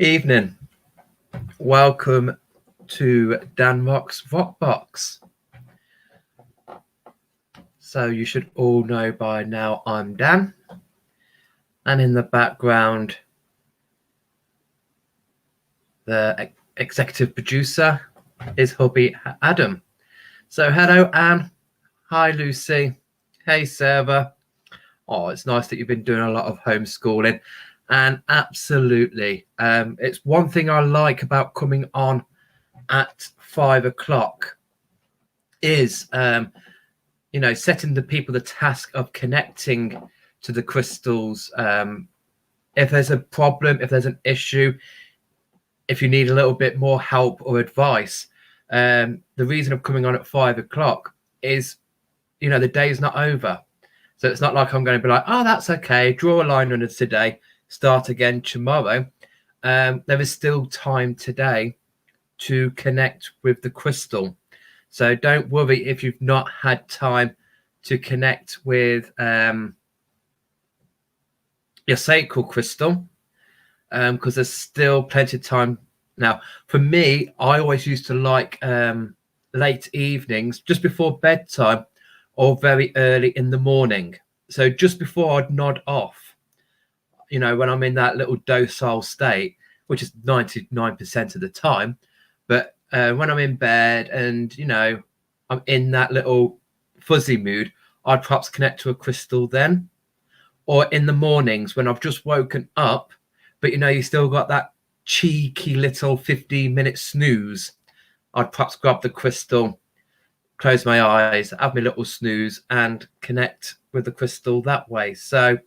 Evening. Welcome to Dan Rock's Rock Box. So you should all know by now I'm Dan. And in the background, the executive producer is hubby Adam. So hello, Anne. Hi, Lucy. Hey, Sarah. Oh, it's nice that you've been doing a lot of homeschooling. And absolutely, it's one thing I like about coming on at 5 o'clock is, setting the people the task of connecting to the crystals. If there's a problem, if there's an issue, if you need a little bit more help or advice, the reason of coming on at 5 o'clock is, the day is not over. So it's not like I'm going to be like, oh, that's okay, draw a line under today, start again tomorrow. There is still time today to connect with the crystal. So don't worry if you've not had time to connect with your sacral crystal, because there's still plenty of time. Now, for me, I always used to like late evenings, just before bedtime or very early in the morning. So just before I'd nod off, when I'm in that little docile state, which is 99% of the time. But when I'm in bed and, I'm in that little fuzzy mood, I'd perhaps connect to a crystal then. Or in the mornings when I've just woken up, but, you still got that cheeky little 15-minute snooze, I'd perhaps grab the crystal, close my eyes, have my little snooze and connect with the crystal that way. So,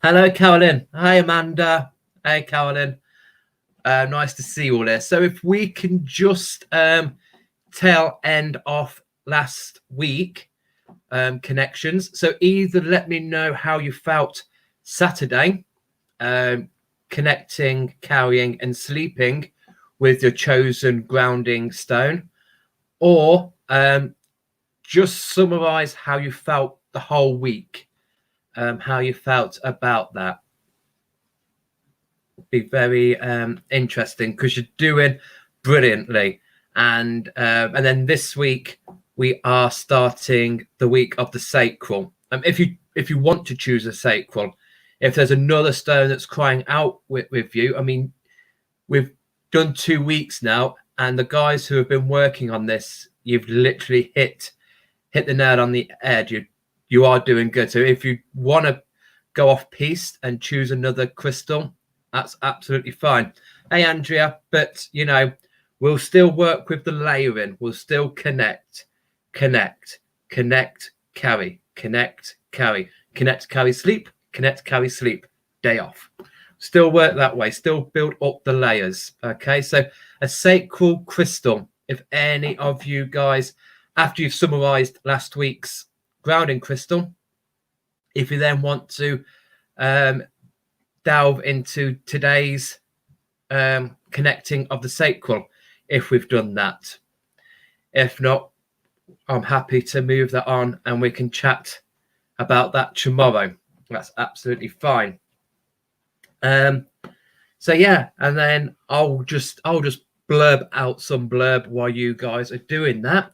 hello, Carolyn. Hi, Amanda. Hey, Carolyn. Nice to see you all there. So if we can just tail end off last week connections. So either let me know how you felt Saturday, connecting, carrying and sleeping with your chosen grounding stone, or just summarize how you felt the whole week, how you felt about that. Be very interesting because you're doing brilliantly. And then this week we are starting the week of the sacral. If you want to choose a sacral, if there's another stone that's crying out with you, I mean, we've done 2 weeks now, and the guys who have been working on this, you've literally hit the nail on the head. You are doing good. So if you want to go off piste and choose another crystal, that's absolutely fine. Hey, Andrea, but, we'll still work with the layering. We'll still connect, carry, sleep, connect, carry, sleep, day off. Still work that way, still build up the layers. Okay, so a sacral crystal. If any of you guys, after you've summarized last week's grounding crystal, if you then want to delve into today's connecting of the sacral, if we've done that. If not, I'm happy to move that on and we can chat about that tomorrow. That's absolutely fine. So yeah, and then I'll just blurb out some blurb while you guys are doing that.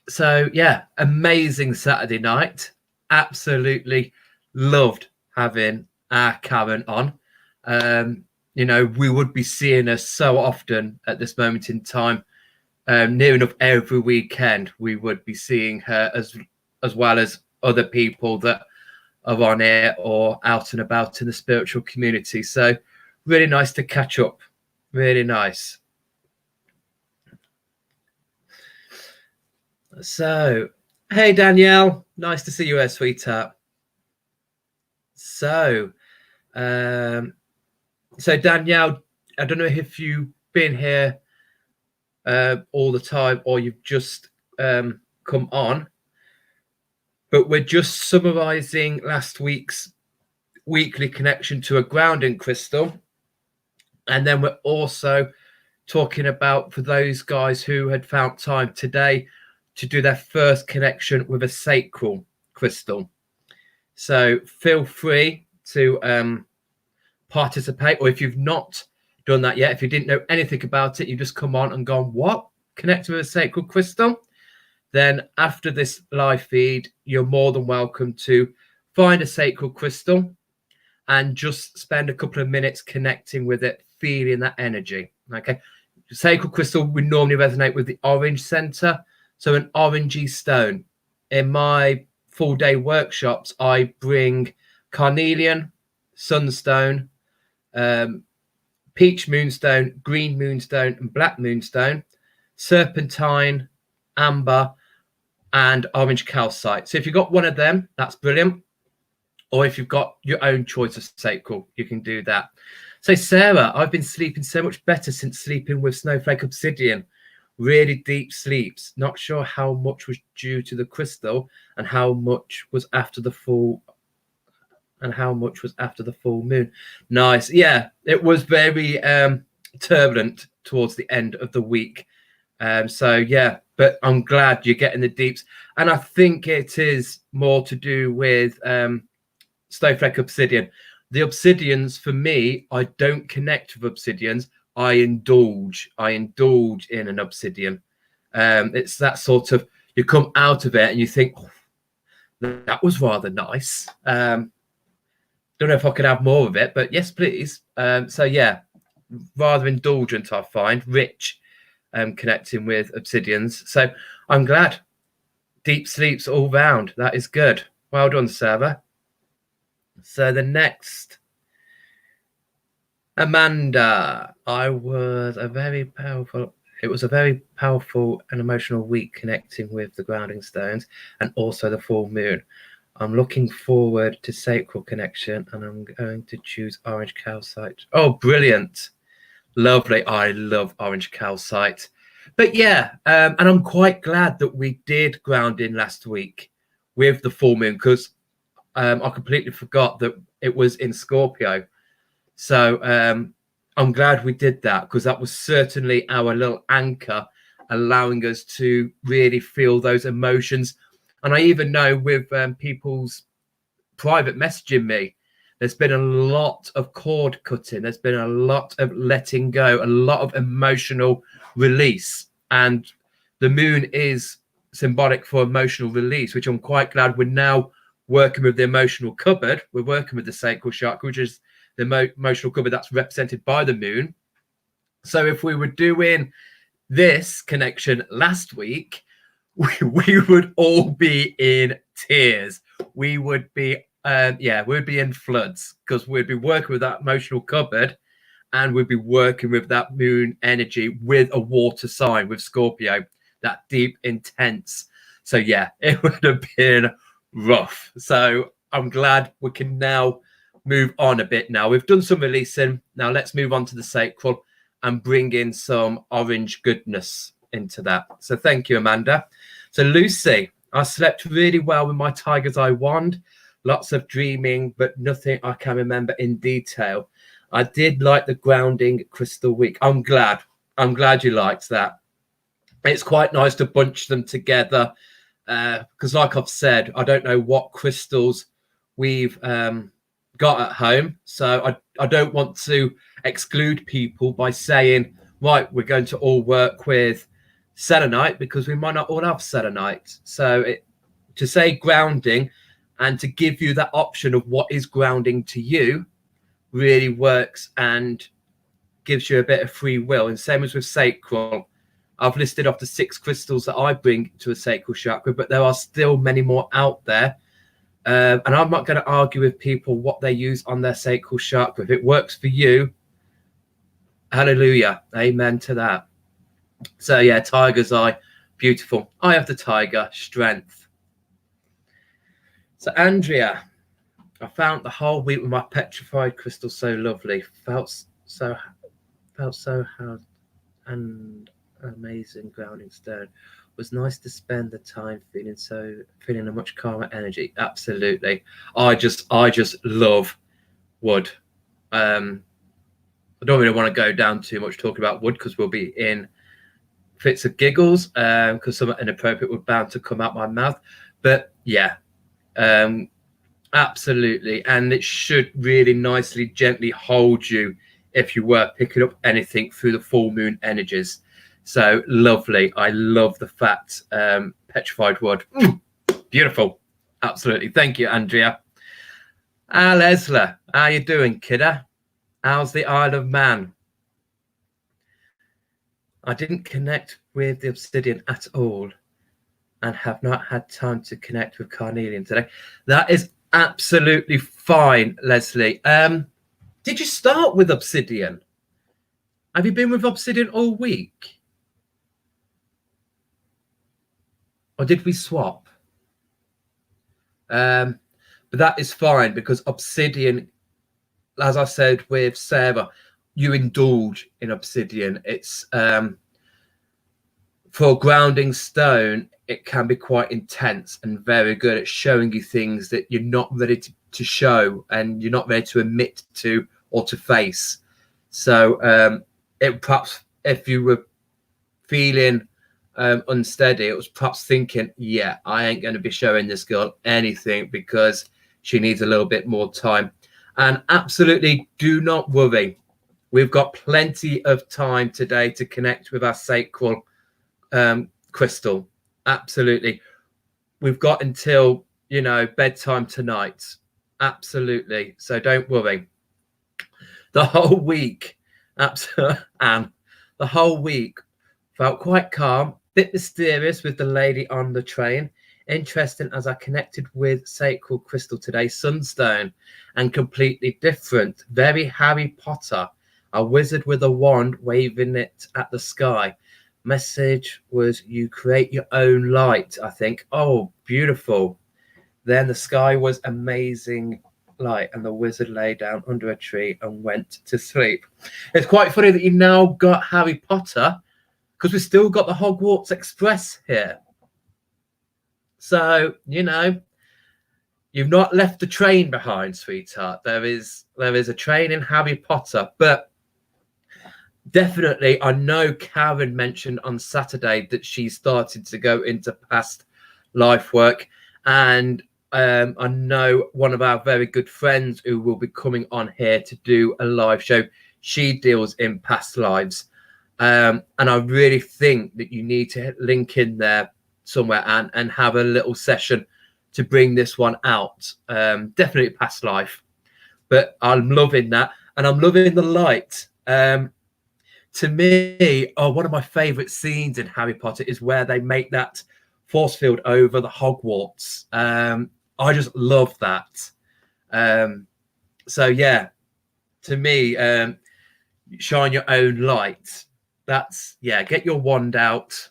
So yeah, amazing Saturday night. Absolutely loved having our Karen on. We would be seeing her so often at this moment in time. Near enough every weekend we would be seeing her, as well as other people that are on air or out and about in the spiritual community. So really nice to catch up. Really nice. So, hey, Danielle. Nice to see you here, sweetheart. So Danielle, I don't know if you've been here all the time or you've just come on, but we're just summarizing last week's weekly connection to a grounding crystal. And then we're also talking about, for those guys who had found time today to do their first connection with a sacral crystal. So feel free to participate, or if you've not done that yet, if you didn't know anything about it, you just come on and gone, what? Connect with a sacred crystal? Then after this live feed, you're more than welcome to find a sacred crystal and just spend a couple of minutes connecting with it, feeling that energy. Okay. Sacred crystal would normally resonate with the orange center. So an orangey stone. In my full day workshops, I bring carnelian, sunstone, peach moonstone, green moonstone, and black moonstone, serpentine, amber, and orange calcite. So if you've got one of them, that's brilliant. Or if you've got your own choice of sacral, you can do that. So Sarah, I've been sleeping so much better since sleeping with Snowflake Obsidian. Really deep sleeps. Not sure how much was due to the crystal and how much was after the full moon. Nice. Yeah, it was very turbulent towards the end of the week. So yeah, but I'm glad you're getting the deeps. And I think it is more to do with Snowflake Obsidian. The obsidians, for me, I don't connect with obsidians. I indulge in an obsidian. It's that sort of, you come out of it and you think, oh, that was rather nice. Don't know if I could have more of it, but yes, please. So yeah, rather indulgent, I find, rich, connecting with obsidians. So I'm glad. Deep sleeps all round. That is good. Well done, Sarah. So the next, Amanda. It was a very powerful and emotional week connecting with the grounding stones and also the full moon. I'm looking forward to sacral connection and I'm going to choose orange calcite. Oh, brilliant. Lovely. I love orange calcite. But yeah, and I'm quite glad that we did grounding last week with the full moon, because I completely forgot that it was in Scorpio. So I'm glad we did that, because that was certainly our little anchor, allowing us to really feel those emotions. And I even know with people's private messaging me, there's been a lot of cord cutting. There's been a lot of letting go, a lot of emotional release. And the moon is symbolic for emotional release, which I'm quite glad we're now working with the emotional cupboard. We're working with the sacral chakra, which is the emotional cupboard that's represented by the moon. So if we were doing this connection last week, we would all be in tears. We would be we'd be in floods, because we'd be working with that emotional cupboard and we'd be working with that moon energy with a water sign, with Scorpio, that deep, intense. So yeah, it would have been rough. So I'm glad we can now move on a bit now. We've done some releasing. Now let's move on to the sacral and bring in some orange goodness into that. So thank you, Amanda. So Lucy, I slept really well with my Tiger's Eye wand. Lots of dreaming, but nothing I can remember in detail. I did like the grounding crystal week. I'm glad you liked that. It's quite nice to bunch them together, because like I've said, I don't know what crystals we've got at home. So I don't want to exclude people by saying, right, we're going to all work with selenite, because we might not all have selenite. So to say grounding and to give you that option of what is grounding to you really works and gives you a bit of free will. And same as with sacral, I've listed off the 6 crystals that I bring to a sacral chakra, but there are still many more out there. And I'm not going to argue with people what they use on their sacral chakra. If it works for you, hallelujah, amen to that. So yeah, Tiger's Eye, beautiful. I have the tiger, strength. So Andrea, I found the whole week with my petrified crystal so lovely. Felt so hard and amazing grounding stone. Was nice to spend the time feeling a much calmer energy. Absolutely. I just love wood. I don't really want to go down too much talking about wood, because we'll be in fits of giggles, because something inappropriate would bound to come out my mouth. But yeah, Absolutely. And it should really nicely, gently hold you if you were picking up anything through the full moon energies. So lovely. I love the fact petrified wood. Beautiful. Absolutely. Thank you, Andrea. Leslie, how you doing, kidda? How's the Isle of Man? I didn't connect with the obsidian at all and have not had time to connect with carnelian today. That is absolutely fine, Leslie. Did you start with obsidian? Have you been with obsidian all week? Or did we swap? But that is fine, because obsidian, as I said with Sarah, you indulge in obsidian. It's for grounding stone, it can be quite intense and very good at showing you things that you're not ready to show and you're not ready to admit to or to face. So it perhaps, if you were feeling unsteady, it was perhaps thinking, yeah, I ain't going to be showing this girl anything because she needs a little bit more time. And absolutely do not worry. We've got plenty of time today to connect with our sacral crystal. Absolutely. We've got until, bedtime tonight. Absolutely. So don't worry. The whole week, Anne, the whole week felt quite calm, bit mysterious with the lady on the train. Interesting as I connected with sacral crystal today, sunstone, and completely different. Very Harry Potter, a wizard with a wand waving it at the sky. Message was, you create your own light, I think. Oh, beautiful. Then the sky was amazing light, and the wizard lay down under a tree and went to sleep. It's quite funny that you now got Harry Potter, because we've still got the Hogwarts Express here. So, you've not left the train behind, sweetheart. There is a train in Harry Potter, but definitely, I know Karen mentioned on Saturday that she started to go into past life work, and I know one of our very good friends who will be coming on here to do a live show. She deals in past lives, and I really think that you need to link in there somewhere and have a little session to bring this one out. Definitely past life, but I'm loving that, and I'm loving the light. To me, one of my favorite scenes in Harry Potter is where they make that force field over the Hogwarts. I just love that. So yeah, to me, shine your own light. That's, get your wand out,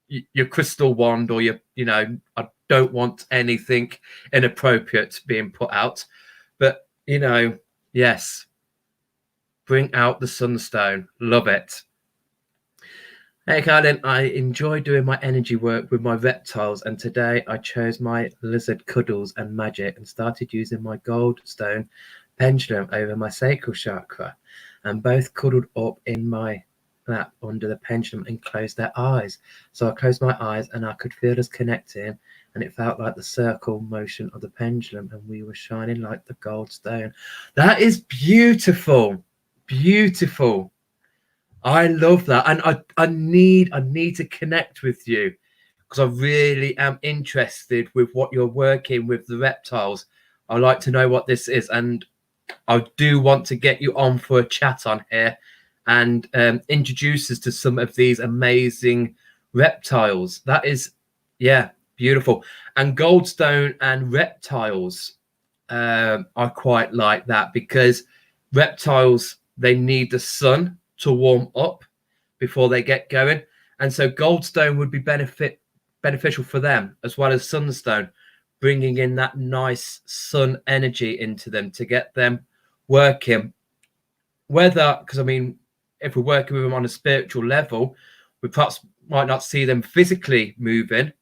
your crystal wand, or I don't want anything inappropriate being put out, but yes, bring out the sunstone. Love it. Hey, Carlin, I enjoy doing my energy work with my reptiles, and today I chose my lizard cuddles and magic and started using my goldstone pendulum over my sacral chakra, and both cuddled up in my lap under the pendulum and closed their eyes. So I closed my eyes and I could feel us connecting, and it felt like the circle motion of the pendulum, and we were shining like the gold stone. That is beautiful. Beautiful. I love that, and I need to connect with you, because I really am interested with what you're working with the reptiles. I'd like to know what this is, and I do want to get you on for a chat on here and introduce us to some of these amazing reptiles. That is, beautiful. And goldstone and reptiles, I quite like that, because reptiles, they need the sun to warm up before they get going, and so goldstone would be beneficial for them, as well as sunstone, bringing in that nice sun energy into them to get them working. Because if we're working with them on a spiritual level, we perhaps might not see them physically moving,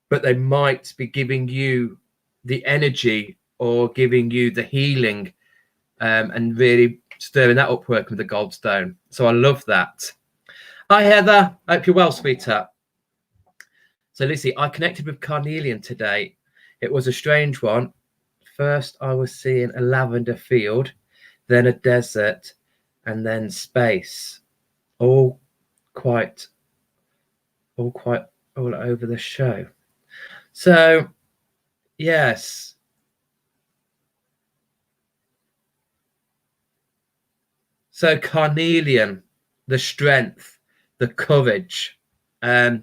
but they might be giving you the energy or giving you the healing, and really stirring that up, working with the goldstone. So I love that. Hi, Heather. Hope you're well, sweetheart. So, Lucy, I connected with carnelian today. It was a strange one. first I was seeing a lavender field, then a desert, and then space, all quite all over the show. So yes, so carnelian, the strength, the courage. How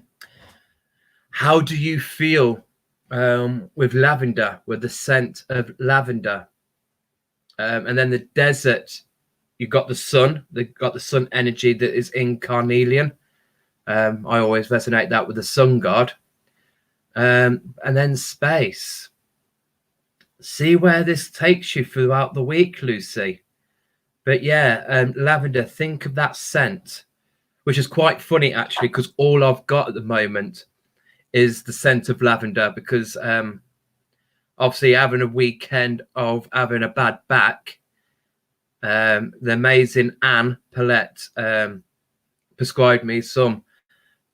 do you feel with lavender, with the scent of lavender? And then the desert, you've got the sun, they've got the sun energy that is in carnelian. I always resonate that with the sun god. And then space. See where this takes you throughout the week, Lucy. But yeah, lavender, think of that scent, which is quite funny actually, because all I've got at the moment is the scent of lavender, because obviously having a weekend of having a bad back, the amazing Anne Paulette prescribed me some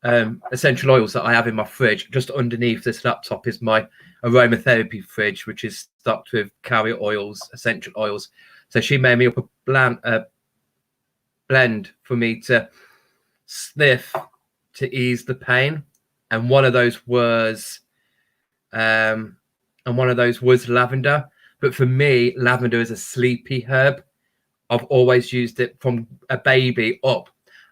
essential oils that I have in my fridge. Just underneath this laptop is my aromatherapy fridge, which is stocked with carrier oils, essential oils. So she made me up a blend for me to sniff to ease the pain, and one of those was lavender. But for me, lavender is a sleepy herb. I've always used it from a baby up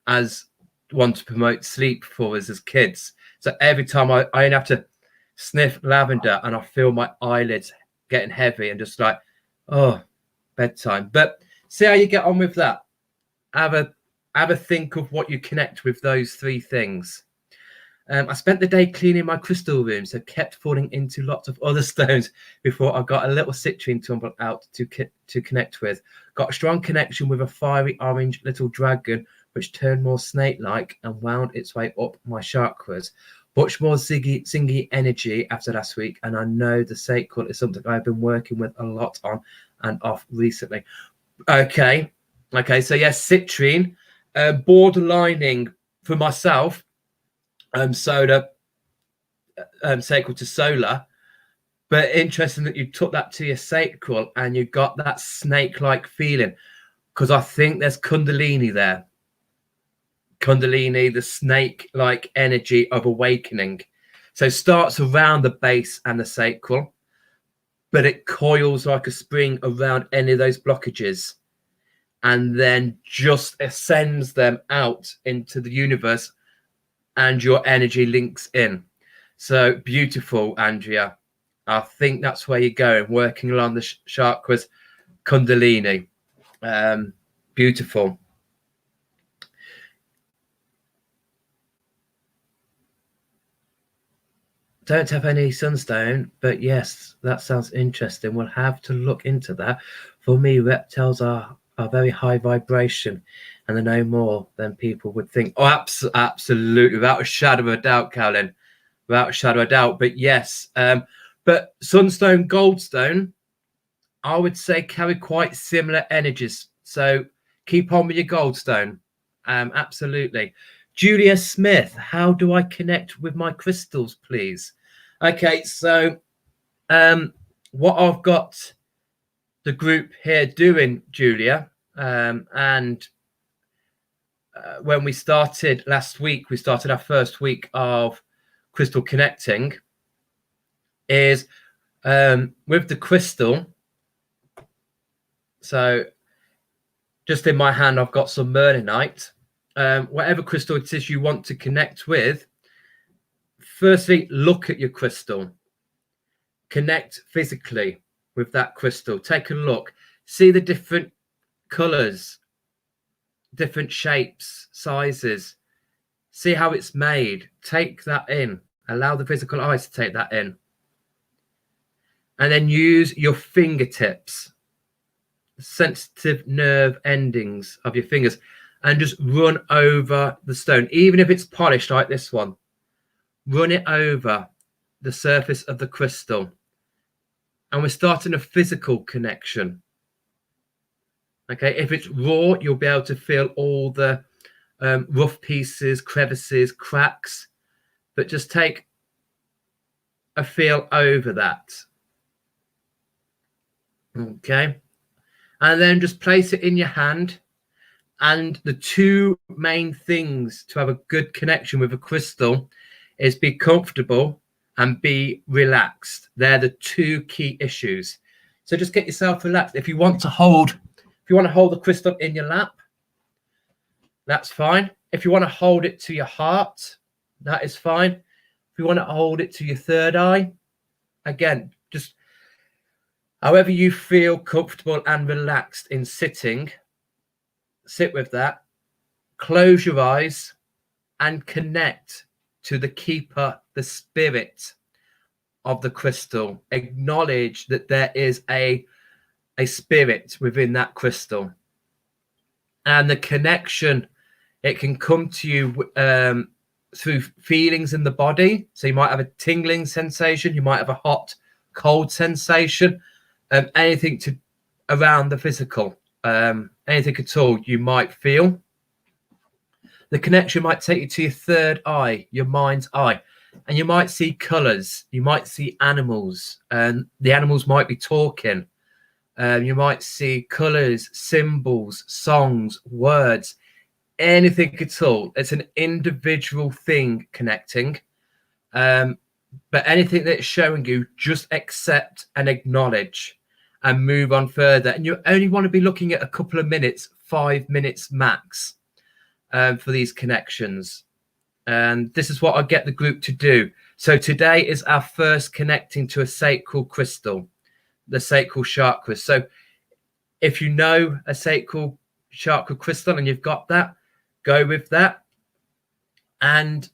as one to promote sleep for us as kids. So every time I only have to sniff lavender and I feel my eyelids getting heavy and just like, oh, bedtime. But see how you get on with that. Have a think of what you connect with those three things. I spent the day cleaning my crystal room, so kept falling into lots of other stones before I got a little citrine tumble out to connect with. Got a strong connection with a fiery orange little dragon, which turned more snake-like and wound its way up my chakras. Much more zingy energy after last week, and I know the sacral is something I've been working with a lot on and off recently. Okay, so yes, citrine, borderlining for myself. Soda, sacral to solar, but interesting that you took that to your sacral and you got that snake-like feeling, because I think there's kundalini there. Kundalini, the snake-like energy of awakening. So starts around the base and the sacral, but it coils like a spring around any of those blockages, and then just ascends them out into the universe, and your energy links in. So beautiful, Andrea. I think that's where you're going, working along the chakras, kundalini. Beautiful. Don't have any sunstone, but yes, that sounds interesting. We'll have to look into that. For me, reptiles are very high vibration, and they know more than people would think. Oh, absolutely, without a shadow of a doubt, Colin, without a shadow of a doubt. But yes, but sunstone, goldstone, I would say carry quite similar energies. So keep on with your goldstone. Absolutely. Julia Smith, how do I connect with my crystals, please? Okay, so what I've got the group here doing, Julia, and when we started last week, we started our first week of crystal connecting, is with the crystal. So just in my hand, I've got some Merlinite. Whatever crystal it is you want to connect with, firstly, look at your crystal. Connect physically with that crystal. Take a look. See the different colors, different shapes, sizes. See how it's made. Take that in. Allow the physical eyes to take that in. And then use your fingertips, sensitive nerve endings of your fingers, and just run over the stone. Even if it's polished like this one, run it over the surface of the crystal. And we're starting a physical connection. Okay, if it's raw, you'll be able to feel all the rough pieces, crevices, cracks, but just take a feel over that. Okay. And then just place it in your hand. And the two main things to have a good connection with a crystal is be comfortable and be relaxed. They're the two key issues. So just get yourself relaxed. If you want to hold the crystal in your lap, that's fine. If you want to hold it to your heart, that is fine. If you want to hold it to your third eye, again, just however you feel comfortable and relaxed in sitting, sit with that. Close your eyes and connect to the keeper, the spirit of the crystal. Acknowledge that there is a spirit within that crystal. And the connection, it can come to you through feelings in the body. So you might have a tingling sensation, you might have a hot, cold sensation, anything to around the physical, anything at all you might feel. The connection might take you to your third eye, your mind's eye, and you might see colors, you might see animals, and the animals might be talking. You might see colors, symbols, songs, words, anything at all. It's an individual thing connecting. But anything that's showing you, just accept and acknowledge and move on further. And you only want to be looking at a couple of minutes, 5 minutes max, for these connections. And this is what I get the group to do. So today is our first connecting to a sacral crystal, the sacral chakra. So if you know a sacral chakra crystal and you've got that, go with that. And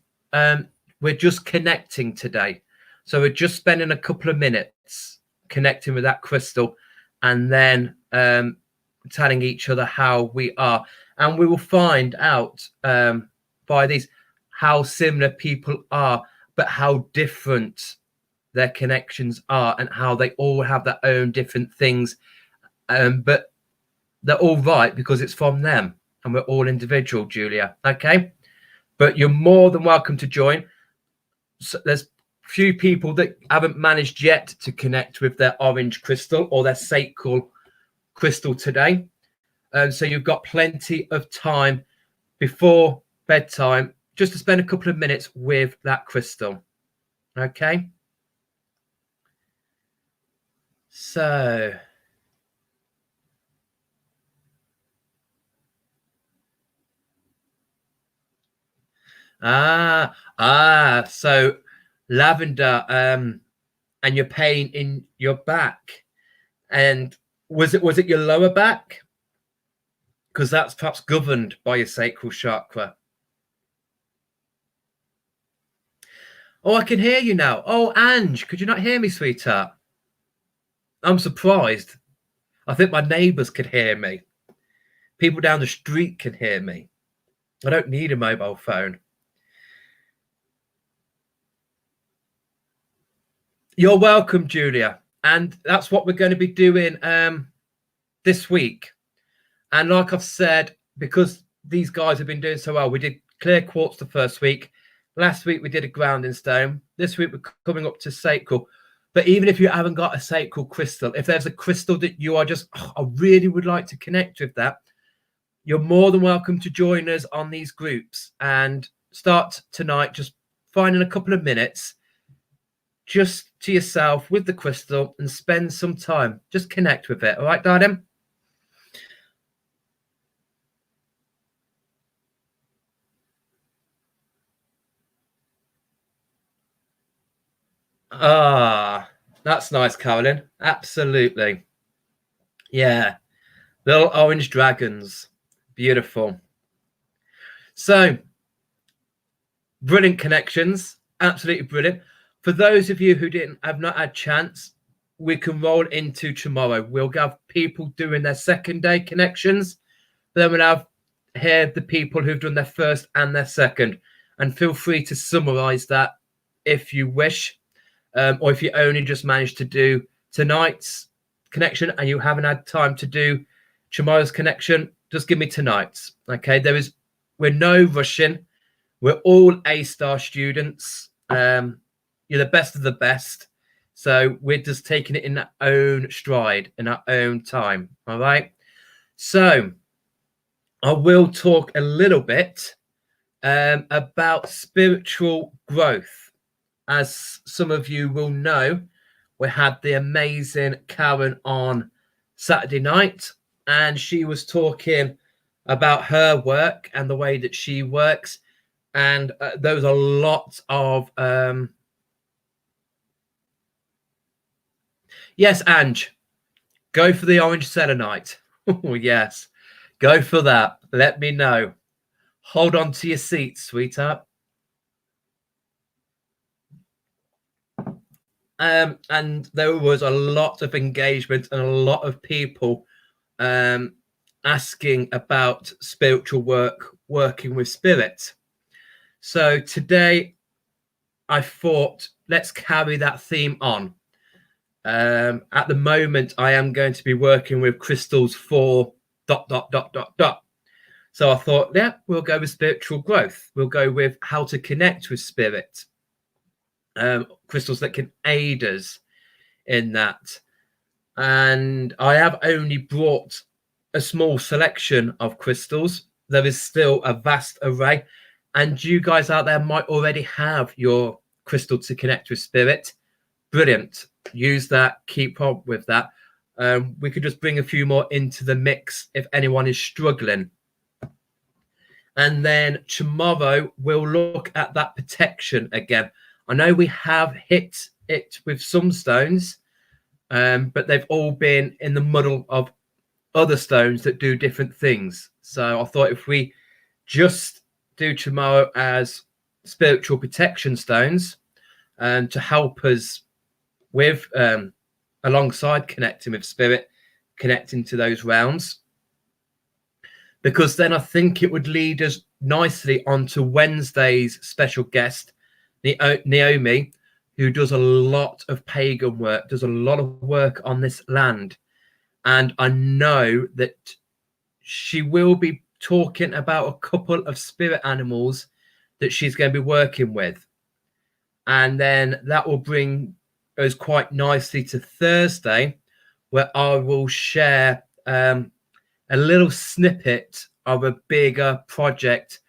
we're just connecting today. So we're just spending a couple of minutes connecting with that crystal and then telling each other how we are. And we will find out by these how similar people are, but how different their connections are and how they all have their own different things. But they're all right because it's from them and we're all individual, Julia. Okay. But you're more than welcome to join. So there's few people that haven't managed yet to connect with their orange crystal or their sacral crystal today. So you've got plenty of time before bedtime just to spend a couple of minutes with that crystal. Okay. So so lavender, and your pain in your back, and was it your lower back? Because that's perhaps governed by your sacral chakra. Oh, I can hear you now. Oh, Ange, could you not hear me, sweetheart? I'm surprised. I think my neighbours could hear me. People down the street can hear me. I don't need a mobile phone. You're welcome, Julia. And that's what we're going to be doing this week. And like I've said, because these guys have been doing so well, we did clear quartz the first week. Last week we did a grounding stone. This week we're coming up to sacral. But even if you haven't got a sacral crystal, if there's a crystal that you are just, I really would like to connect with that, you're more than welcome to join us on these groups and start tonight just finding a couple of minutes just to yourself with the crystal and spend some time. Just connect with it. All right, darling? That's nice, Carolyn. Absolutely. Yeah. Little orange dragons. Beautiful. So, brilliant connections. Absolutely brilliant. For those of you who have not had a chance, we can roll into tomorrow. We'll have people doing their second day connections. Then we'll have here the people who've done their first and their second. And feel free to summarize that if you wish. Or if you only just managed to do tonight's connection and you haven't had time to do tomorrow's connection, just give me tonight's. Okay, we're no rushing. We're all A-star students. You're the best of the best. So we're just taking it in our own stride, in our own time. All right. So I will talk a little bit about spiritual growth. As some of you will know, we had the amazing Karen on Saturday night, and she was talking about her work and the way that she works. And there was a lot of yes, Ange, go for the orange selenite. Oh yes, go for that. Let me know. Hold on to your seat, sweetheart. And there was a lot of engagement and a lot of people asking about spiritual work, working with spirit. So today I thought, let's carry that theme on. At the moment, I am going to be working with crystals for ... So I thought, yeah, we'll go with spiritual growth. We'll go with how to connect with spirit. Crystals that can aid us in that. And I have only brought a small selection of crystals. There is still a vast array. And you guys out there might already have your crystal to connect with spirit. Brilliant. Use that. Keep on with that. We could just bring a few more into the mix if anyone is struggling. And then tomorrow we'll look at that protection again. I know we have hit it with some stones, but they've all been in the muddle of other stones that do different things. So I thought if we just do tomorrow as spiritual protection stones to help us with alongside connecting with spirit, connecting to those rounds, because then I think it would lead us nicely onto Wednesday's special guest, Naomi, who does a lot of pagan work, does a lot of work on this land. And I know that she will be talking about a couple of spirit animals that she's going to be working with. And then that will bring us quite nicely to Thursday, where I will share a little snippet of a bigger project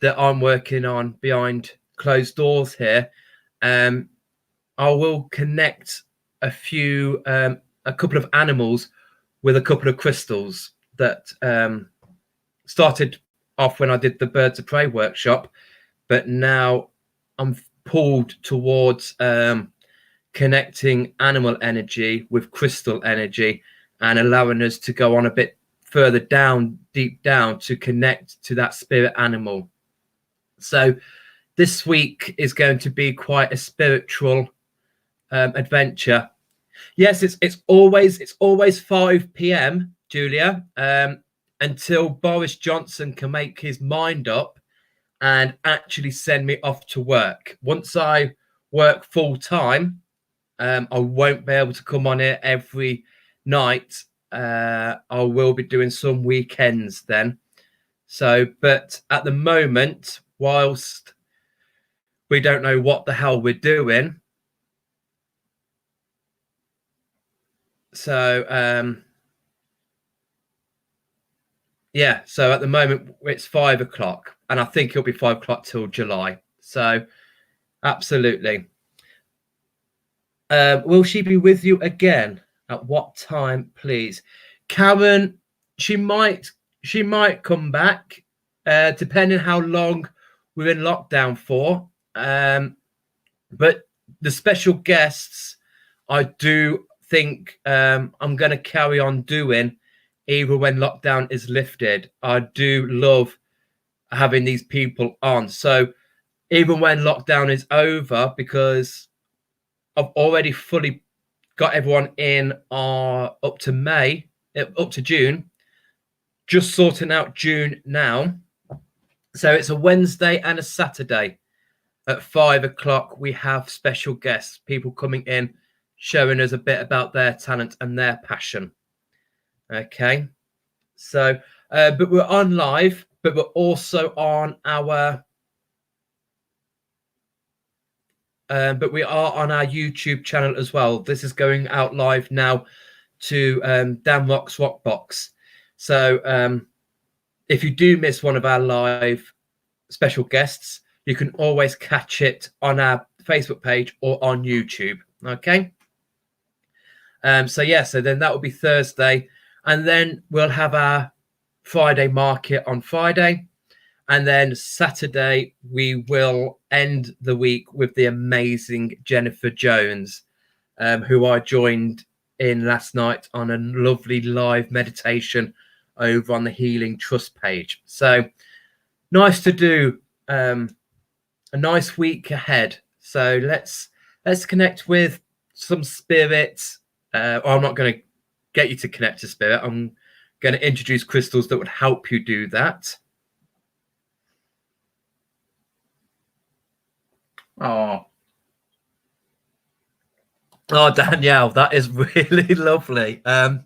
that I'm working on behind closed doors here. I will connect a couple of animals with a couple of crystals that started off when I did the Birds of Prey workshop, but now I'm pulled towards connecting animal energy with crystal energy and allowing us to go on a bit further down, deep down, to connect to that spirit animal. So this week is going to be quite a spiritual adventure. Yes, it's always 5 p.m, Julia, until Boris Johnson can make his mind up and actually send me off to work. Once I work full time, I won't be able to come on here every night. I will be doing some weekends then. So, but at the moment, whilst we don't know what the hell we're doing, so yeah, so at the moment it's 5 o'clock, and I think it'll be 5 o'clock till July. So absolutely. Will she be with you again? At what time, please? Karen, she might come back, depending how long we're in lockdown for. But the special guests, I do think I'm going to carry on doing even when lockdown is lifted. I do love having these people on. So even when lockdown is over, because I've already fully got everyone in up to May, up to June, just sorting out June now. So it's a Wednesday and a Saturday at 5 o'clock. We have special guests, people coming in, showing us a bit about their talent and their passion. Okay. So, but we're on live, but we're also on our but we are on our YouTube channel as well. This is going out live now to Dan Rock's Rockbox. So if you do miss one of our live special guests, you can always catch it on our Facebook page or on YouTube. Okay. So then that will be Thursday, and then we'll have our Friday market on Friday, and then Saturday we will end the week with the amazing Jennifer Jones, who I joined in last night on a lovely live meditation over on the Healing Trust page. So nice to do a nice week ahead. So let's connect with some spirits. I'm not going to get you to connect to spirit. I'm going to introduce crystals that would help you do that. Oh, Danielle, that is really lovely. I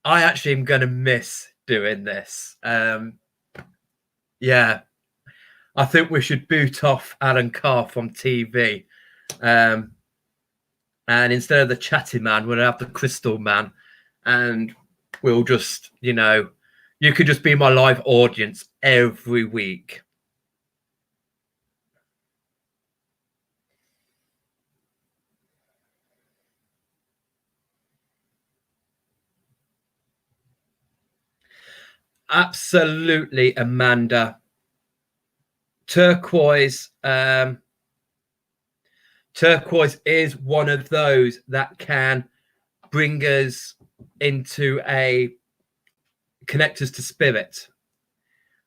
actually am going to miss doing this. Yeah, I think we should boot off Alan Carr from TV. And instead of the chatty man, we'll have the crystal man. And we'll just, you could just be my live audience every week. Absolutely, Amanda. Turquoise. Turquoise is one of those that can bring us into a connect us to spirit.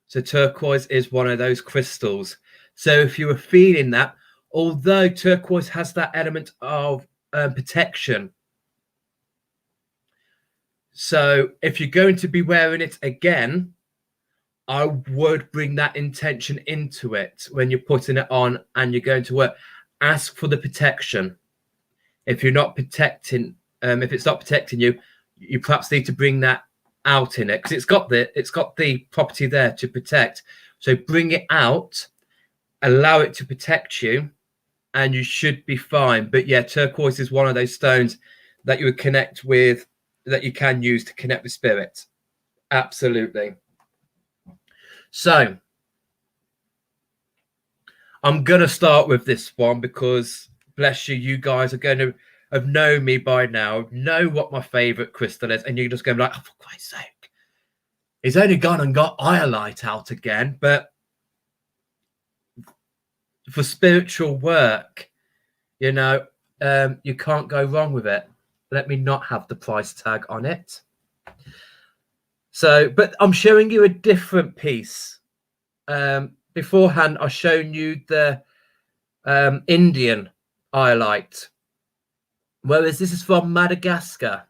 So turquoise is one of those crystals. So if you were feeling that, although turquoise has that element of protection, so if you're going to be wearing it again, I would bring that intention into it when you're putting it on and you're going to work. Ask for the protection. If you're not protecting, if it's not protecting you, you perhaps need to bring that out in it, because it's got the property there to protect. So bring it out, allow it to protect you, and you should be fine. But yeah, turquoise is one of those stones that you would connect with, that you can use to connect with spirit. Absolutely. So I'm going to start with this one because, bless you, you guys are going to have known me by now, know what my favorite crystal is, and you're just going to be like, oh, for Christ's sake, he's only gone and got iolite out again. But for spiritual work, you can't go wrong with it. Let me not have the price tag on it. So, but I'm showing you a different piece. Beforehand, I've shown you the Indian iolite, whereas this is from Madagascar.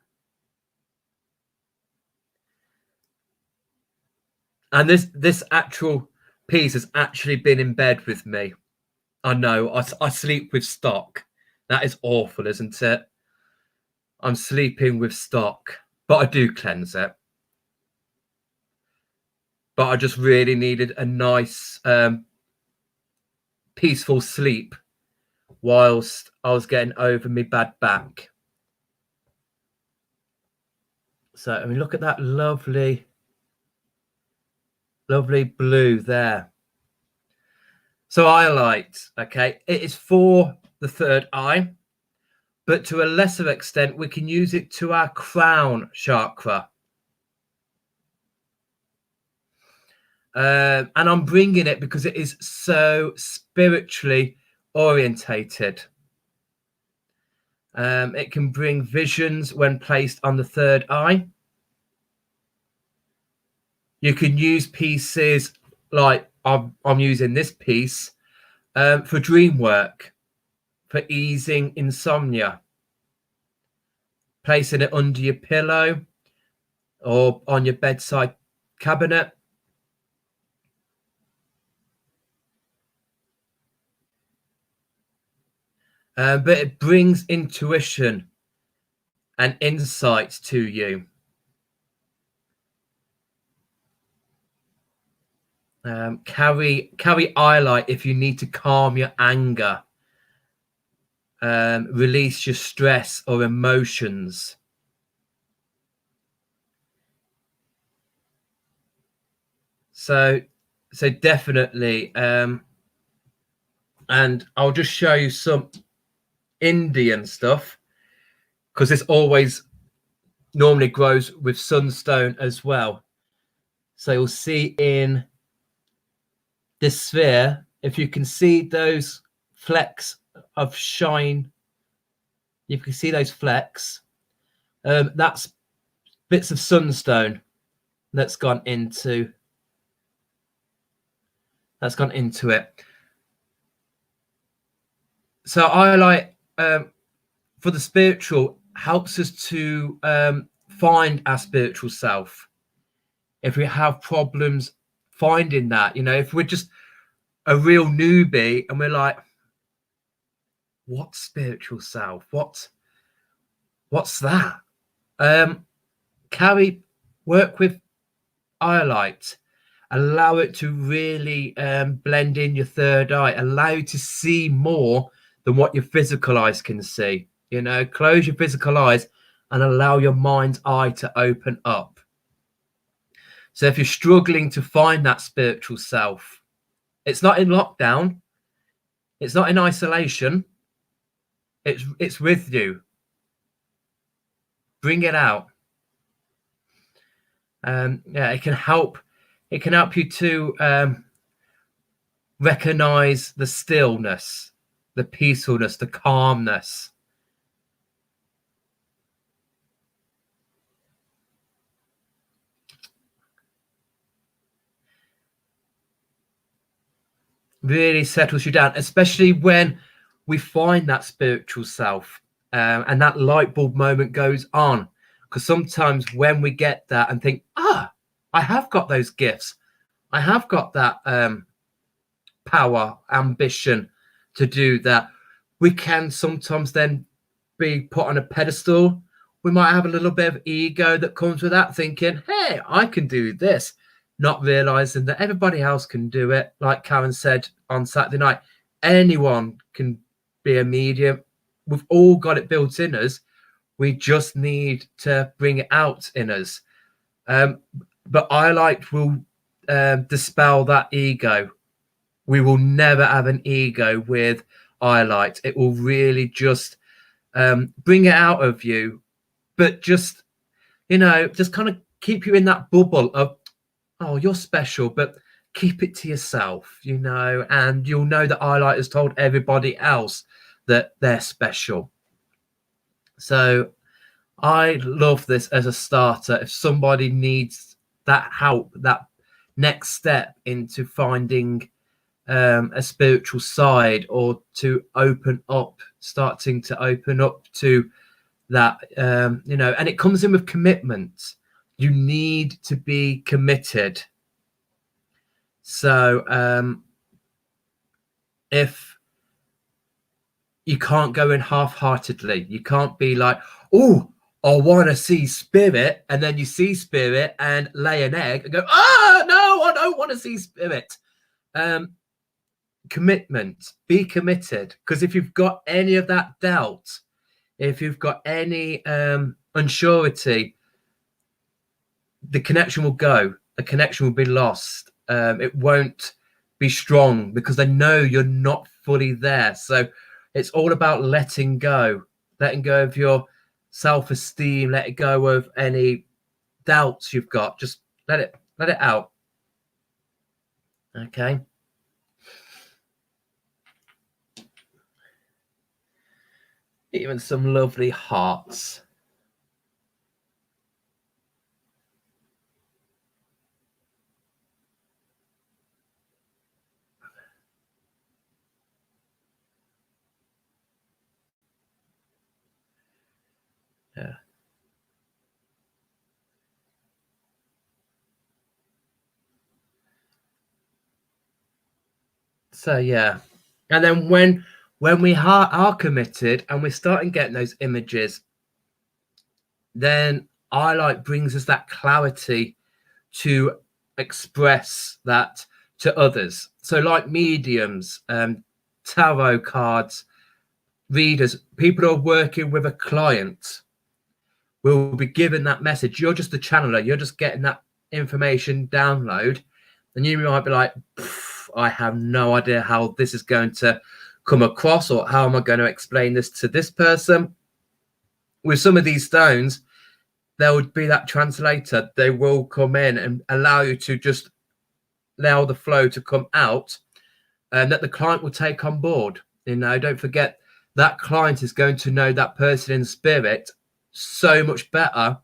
And this actual piece has actually been in bed with me. I know, I sleep with stock. That is awful, isn't it? I'm sleeping with stock, but I do cleanse it. But I just really needed a nice, peaceful sleep whilst I was getting over my bad back. So, I mean, look at that lovely blue there. So iolite, okay, it is for the third eye, but to a lesser extent, we can use it to our crown chakra. And I'm bringing it because it is so spiritually orientated. It can bring visions when placed on the third eye. You can use pieces like I'm using this piece for dream work, for easing insomnia. Placing it under your pillow or on your bedside cabinet. But it brings intuition and insight to you. Carry iolite if you need to calm your anger. release your stress or emotions. So definitely, and I'll just show you some Indian stuff, because this always normally grows with sunstone as well. So you'll see in this sphere, if you can see those flecks of shine, you can see those flecks, that's bits of sunstone that's gone into it. So iolite, for the spiritual, helps us to find our spiritual self. If we have problems finding that, if we're just a real newbie and we're like, what spiritual self? What's that? Work with iolite. Allow it to really blend in your third eye. Allow you to see more than what your physical eyes can see. Close your physical eyes and allow your mind's eye to open up. So if you're struggling to find that spiritual self, it's not in lockdown. It's not in isolation. It's with you. Bring it out. It can help. It can help you to recognize the stillness, the peacefulness, the calmness. Really settles you down, especially when we find that spiritual self, and that light bulb moment goes on. Because sometimes when we get that and think, I have got those gifts, I have got that power, ambition to do that, we can sometimes then be put on a pedestal. We might have a little bit of ego that comes with that, thinking, hey, I can do this, not realizing that everybody else can do it. Like Karen said on Saturday night, anyone can be a medium. We've all got it built in us. We just need to bring it out in us. But iolite will dispel that ego. We will never have an ego with iolite. It will really just bring it out of you, but just kind of keep you in that bubble of, oh, you're special, but keep it to yourself, and you'll know that iolite has told everybody else that they're special. So I love this as a starter. If somebody needs that help, that next step into finding a spiritual side, or to starting to open up to that, and it comes in with commitment. You need to be committed. So if you can't go in half-heartedly, you can't be like, oh, I want to see spirit, and then you see spirit and lay an egg and go, no, I don't want to see spirit. Commitment, be committed, because if you've got any of that doubt, if you've got any unsurety, the connection will go, the connection will be lost. It won't be strong because they know you're not fully there. So it's all about letting go of your self-esteem, letting go of any doubts you've got. Just let it out. Okay. Even some lovely hearts. Yeah. So yeah, and then when we are committed and we're starting getting those images, then iolite brings us that clarity to express that to others. So like mediums, tarot cards, readers, people who are working with a client, will be given that message. You're just the channeler. You're just getting that information download, and you might be like, I have no idea how this is going to come across, or how am I going to explain this to this person. With some of these stones, there would be that translator. They will come in and allow you to just allow the flow to come out, and that the client will take on board. Don't forget that client is going to know that person in spirit so much better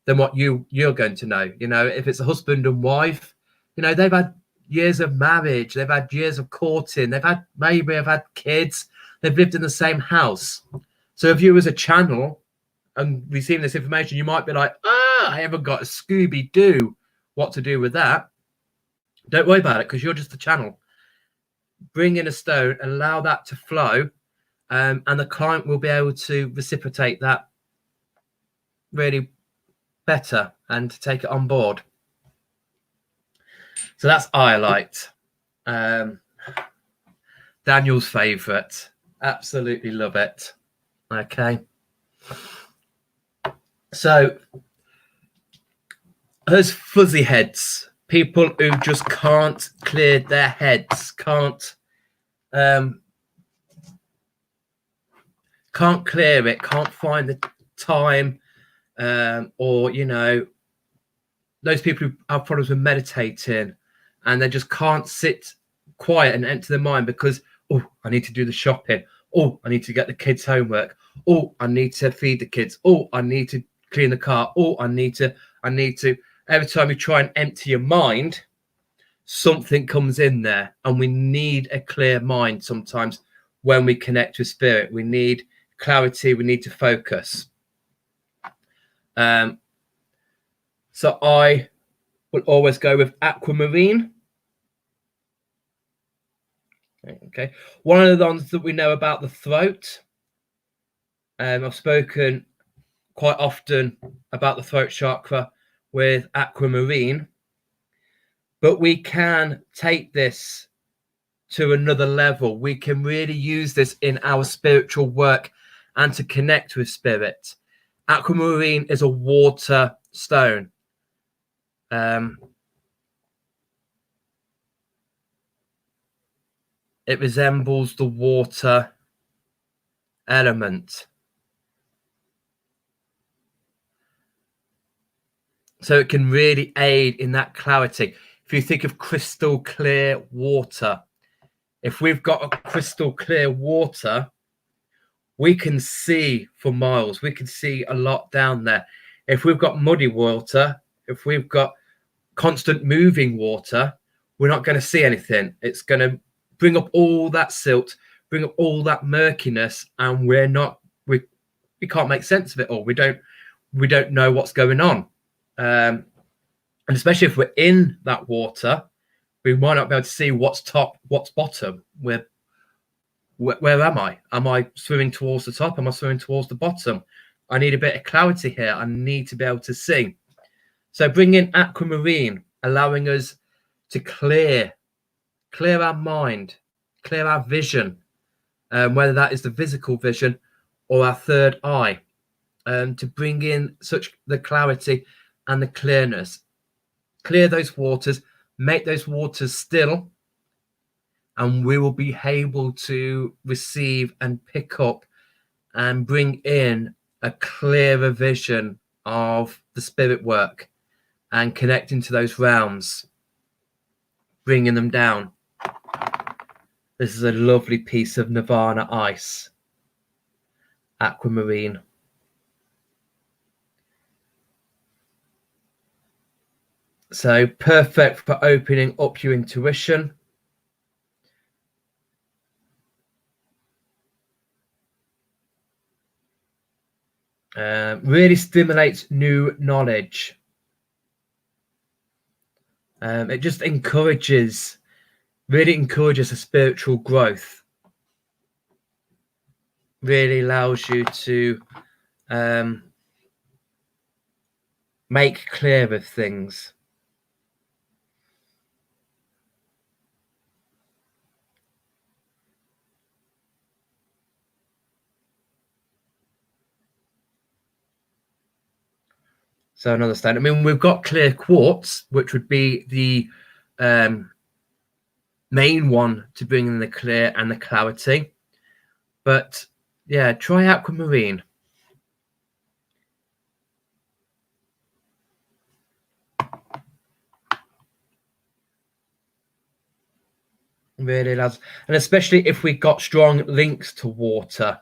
than what you're going to know. If it's a husband and wife, they've had years of marriage, they've had years of courting, maybe have had kids, they've lived in the same house. So if you as a channel and receiving this information, you might be like, I haven't got a Scooby-Doo what to do with that. Don't worry about it, because you're just the channel. Bring in a stone, allow that to flow, and the client will be able to reciprocate that really better and take it on board. So that's Iolite. Daniel's favorite. Absolutely love it. Okay. So there's fuzzy heads, people who just can't clear their heads, can't clear it, can't find the time, or those people who have problems with meditating, and they just can't sit quiet and empty their mind because, I need to do the shopping, I need to get the kids homework, I need to feed the kids, I need to clean the car, I need to. Every time you try and empty your mind, something comes in there, and we need a clear mind sometimes when we connect with spirit. We need clarity, we need to focus. So I will always go with aquamarine. Okay, one of the ones that we know about the throat. I've spoken quite often about the throat chakra with aquamarine, but we can take this to another level. We can really use this in our spiritual work and to connect with spirit. Aquamarine is a water stone. It resembles the water element. So it can really aid in that clarity. If you think of crystal clear water, if we've got a crystal clear water, we can see for miles. We can see a lot down there. If we've got muddy water, if we've got constant moving water, we're not going to see anything. It's going to bring up all that silt, bring up all that murkiness, and we can't make sense of it all. We don't know what's going on. And especially if we're in that water, we might not be able to see what's top, what's bottom. Where am I? Am I swimming towards the top? Am I swimming towards the bottom? I need a bit of clarity here. I need to be able to see. So bring in aquamarine, allowing us to clear our mind, clear our vision, whether that is the physical vision or our third eye, to bring in such the clarity and the clearness. Clear those waters, make those waters still, and we will be able to receive and pick up and bring in a clearer vision of the spirit work and connecting to those realms, bringing them down. This is a lovely piece of Nirvana ice, aquamarine. So perfect for opening up your intuition. Really stimulates new knowledge. It just really encourages a spiritual growth. Really allows you to make clear of things. So another stone. I mean, we've got clear quartz, which would be the main one to bring in the clear and the clarity. But yeah, try aquamarine. Really does. And especially if we got strong links to water.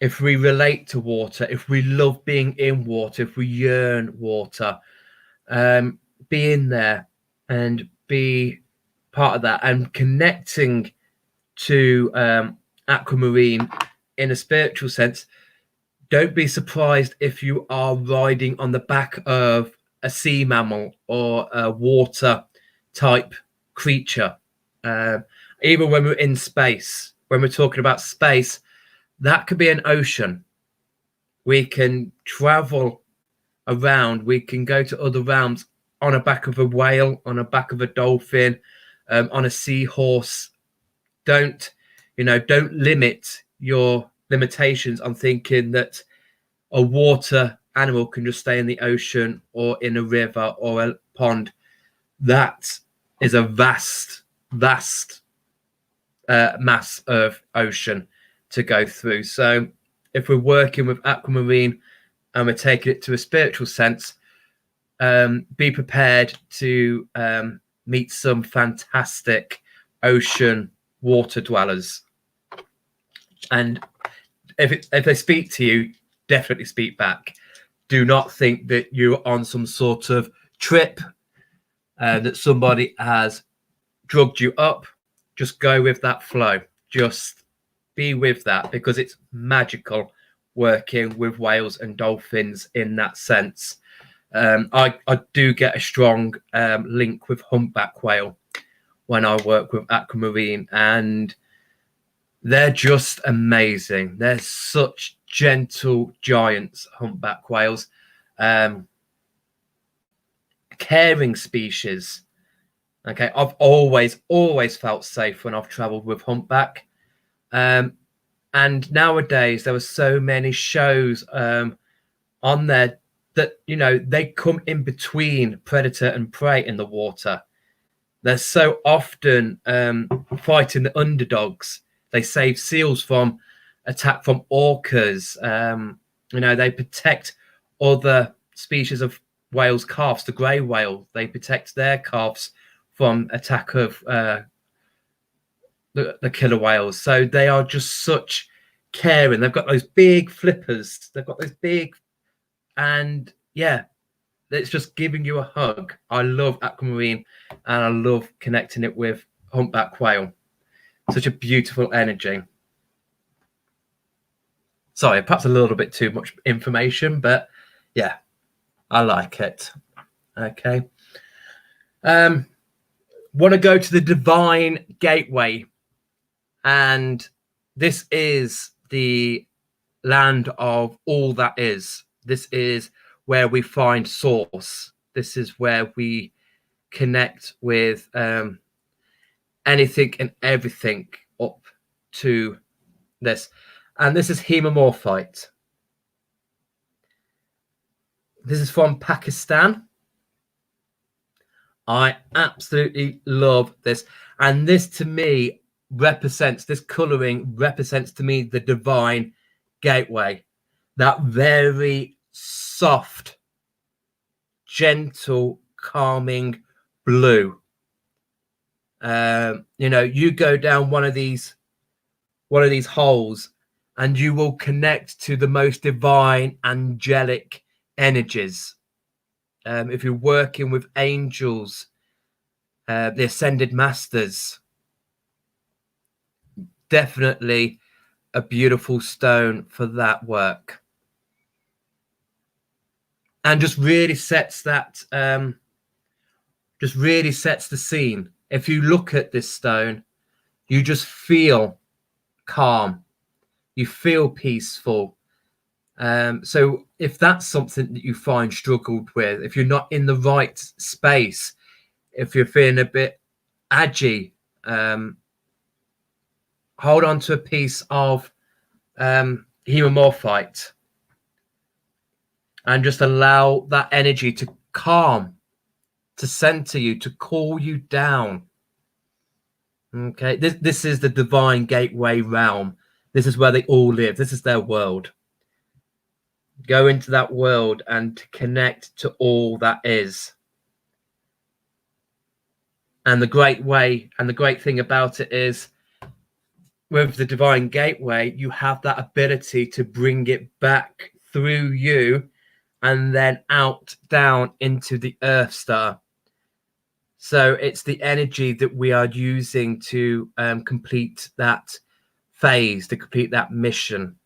If we relate to water, if we love being in water, if we yearn water, be in there and be part of that, and connecting to aquamarine in a spiritual sense. Don't be surprised if you are riding on the back of a sea mammal or a water type creature. Even when we're in space, when we're talking about space, that could be an ocean. We can travel around, we can go to other realms on the back of a whale, on the back of a dolphin, on a seahorse. Don't limit your limitations on thinking that a water animal can just stay in the ocean or in a river or a pond. That is a vast mass of ocean to go through. So if we're working with aquamarine and we're taking it to a spiritual sense, be prepared to meet some fantastic ocean water dwellers. And if they speak to you, definitely speak back. Do not think that you're on some sort of trip, that somebody has drugged you up. Just go with that flow. Just be with that, because it's magical working with whales and dolphins in that sense. I do get a strong link with humpback whale when I work with aquamarine, and they're just amazing. They're such gentle giants, humpback whales. Caring species. Okay, I've always felt safe when I've traveled with humpback. And nowadays there are so many shows on there that, they come in between predator and prey in the water. They're so often fighting the underdogs. They save seals from attack from orcas. They protect other species of whales' calves, the grey whale. They protect their calves from attack of the killer whales. So they are just such caring. They've got those big flippers. They've got those big, and yeah, it's just giving you a hug. I love aquamarine, and I love connecting it with humpback whale. Such a beautiful energy. Sorry, perhaps a little bit too much information, but yeah, I like it. Okay. Want to go to the Divine Gateway, and this is the land of all that is. This is where we find source. This is where we connect with anything and everything up to this. And this is hemimorphite. This is from Pakistan. I absolutely love this. And this, to me, this colouring represents to me the Divine Gateway. That very soft, gentle, calming blue. You go down one of these holes and you will connect to the most divine, angelic energies. If you're working with angels, the ascended masters, definitely a beautiful stone for that work. And just really sets that, just really sets the scene. If you look at this stone, you just feel calm. You feel peaceful. So if that's something that you find struggled with, if you're not in the right space, if you're feeling a bit edgy, hold on to a piece of hemorrhite, and just allow that energy to calm, to center you, to cool you down. Okay, this is the divine gateway realm. This is where they all live. This is their world. Go into that world and connect to all that is. And the great way and the great thing about it is, with the divine gateway, you have that ability to bring it back through you and then out down into the Earth Star. So it's the energy that we are using to complete that phase, to complete that mission.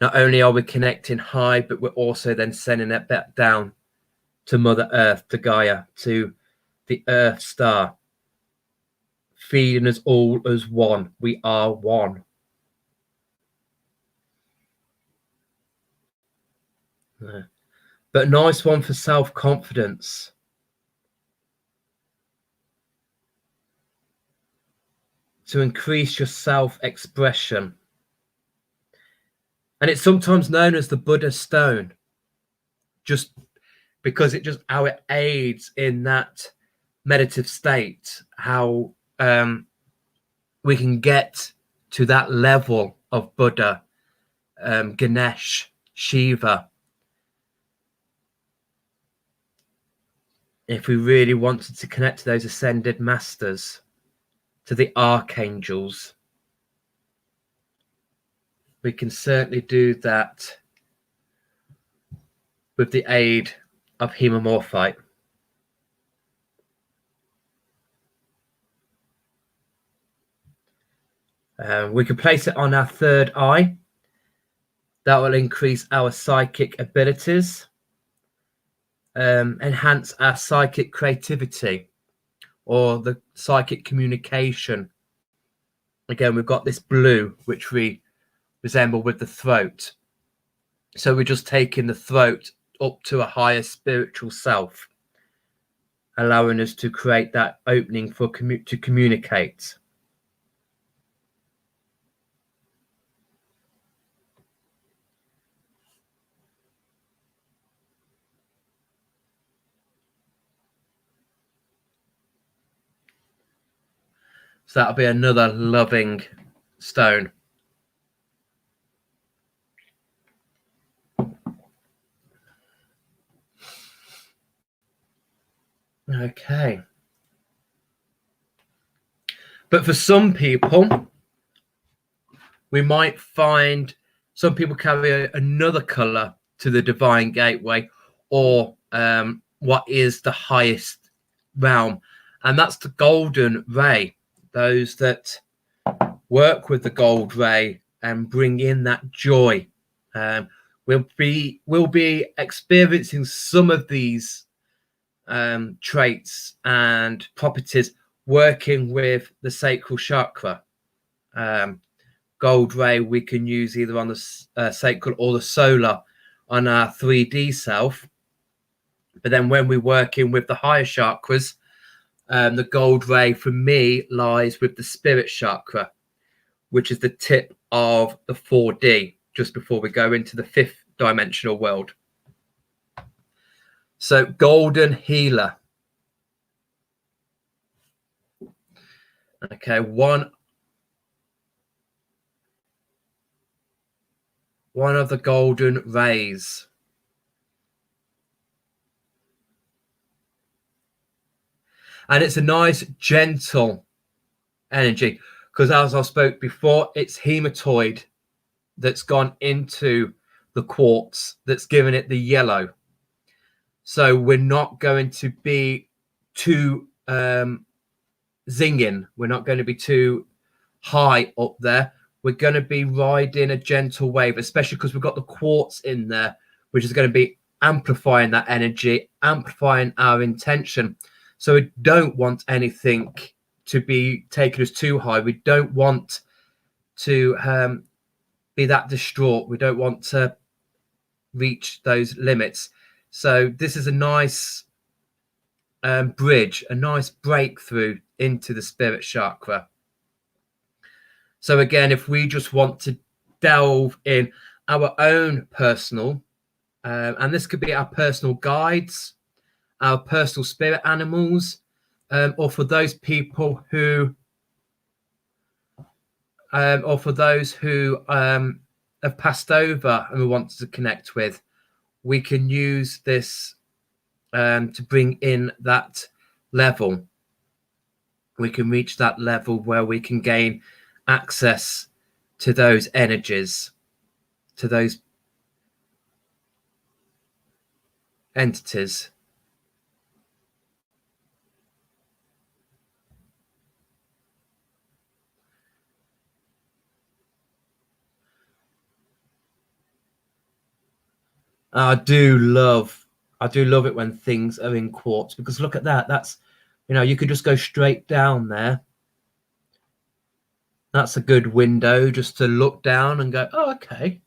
Not only are we connecting high, but we're also then sending it back down to Mother Earth, to Gaia, to the Earth Star, feeding us all as one. We are one. Yeah. But nice one for self-confidence. To increase your self-expression. And it's sometimes known as the Buddha stone, just because how it aids in that meditative state, how we can get to that level of Buddha, Ganesh, Shiva, if we really wanted to connect to those ascended masters, to the archangels. We can certainly do that with the aid of hemorrhite. We can place it on our third eye. That will increase our psychic abilities, enhance our psychic creativity or the psychic communication. Again, we've got this blue, which we resemble with the throat. So we're just taking the throat up to a higher spiritual self, allowing us to create that opening for to communicate. So that'll be another loving stone. Okay. But for some people, we might find some people carry another color to the divine gateway, or what is the highest realm, and that's the golden ray. Those that work with the gold ray and bring in that joy, will be experiencing some of these traits and properties working with the sacral chakra. Gold ray we can use either on the sacral or the solar on our 3D self, but then when we're working with the higher chakras, the gold ray for me lies with the spirit chakra, which is the tip of the 4D, just before we go into the 5th dimensional world. So golden healer. Okay, one of the golden rays. And it's a nice, gentle energy, because as I spoke before, it's hematoid that's gone into the quartz that's given it the yellow. So we're not going to be too zinging. We're not going to be too high up there. We're going to be riding a gentle wave, especially because we've got the quartz in there, which is going to be amplifying that energy, amplifying our intention. So we don't want anything to be taking us too high. We don't want to be that distraught. We don't want to reach those limits. So this is a nice bridge, a nice breakthrough into the spirit chakra. So again, if we just want to delve in our own personal, and this could be our personal guides, our personal spirit animals, or for those people who, or for those who have passed over and we want to connect with, we can use this to bring in that level. We can reach that level where we can gain access to those energies, to those entities. I do love it when things are in quartz, because look at that. That's, you could just go straight down there. That's a good window just to look down and go, oh, okay,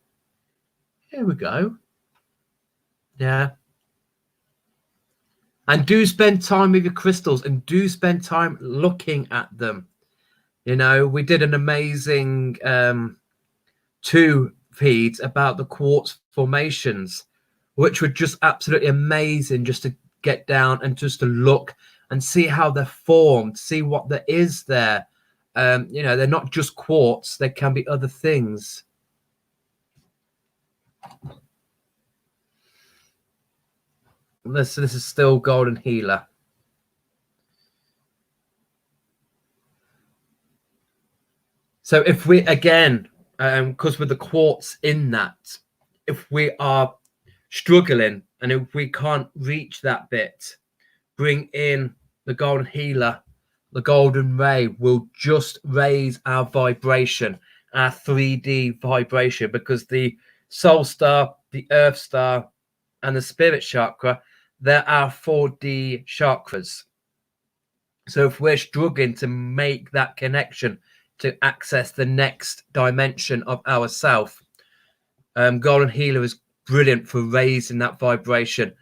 here we go. Yeah. And do spend time with your crystals, and do spend time looking at them. We did an amazing 2 feeds about the quartz formations, which were just absolutely amazing, just to get down and just to look and see how they're formed, see what there is there. They're not just quartz, there can be other things. This is still Golden Healer. So if we, again, because with the quartz in that, if we are struggling and if we can't reach that bit, bring in the Golden Healer. The golden ray will just raise our vibration, our 3D vibration, because the soul star, the earth star, and the spirit chakra, they're our 4D chakras. So if we're struggling to make that connection to access the next dimension of ourself, Golden Healer is brilliant for raising that vibration,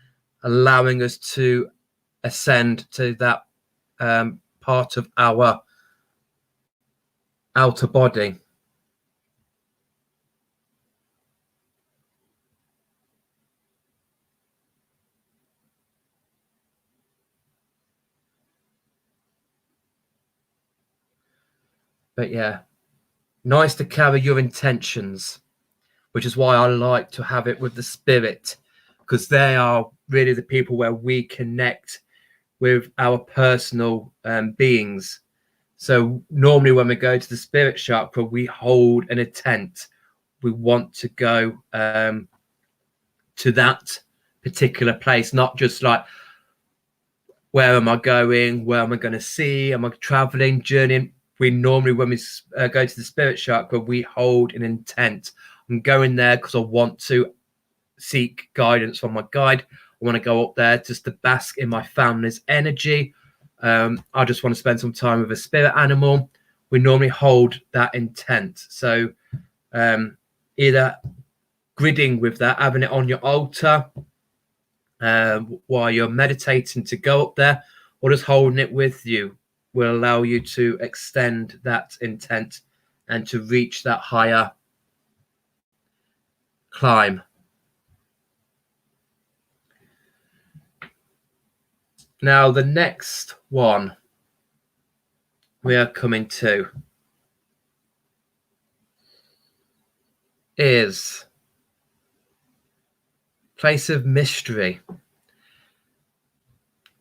allowing us to ascend to that part of our outer body. But yeah, nice to carry your intentions, which is why I like to have it with the spirit, because they are really the people where we connect with our personal beings. So normally when we go to the spirit chakra, we hold an intent. We want to go to that particular place, not just like, where am I going? Where am I going to see? Am I traveling, journeying? We normally, when we go to the spirit chakra, we hold an intent. I'm going there because I want to seek guidance from my guide. I want to go up there just to bask in my family's energy. I just want to spend some time with a spirit animal. We normally hold that intent. So either gridding with that, having it on your altar while you're meditating to go up there, or just holding it with you, will allow you to extend that intent and to reach that higher climb. Now, the next one we are coming to is Place of Mystery.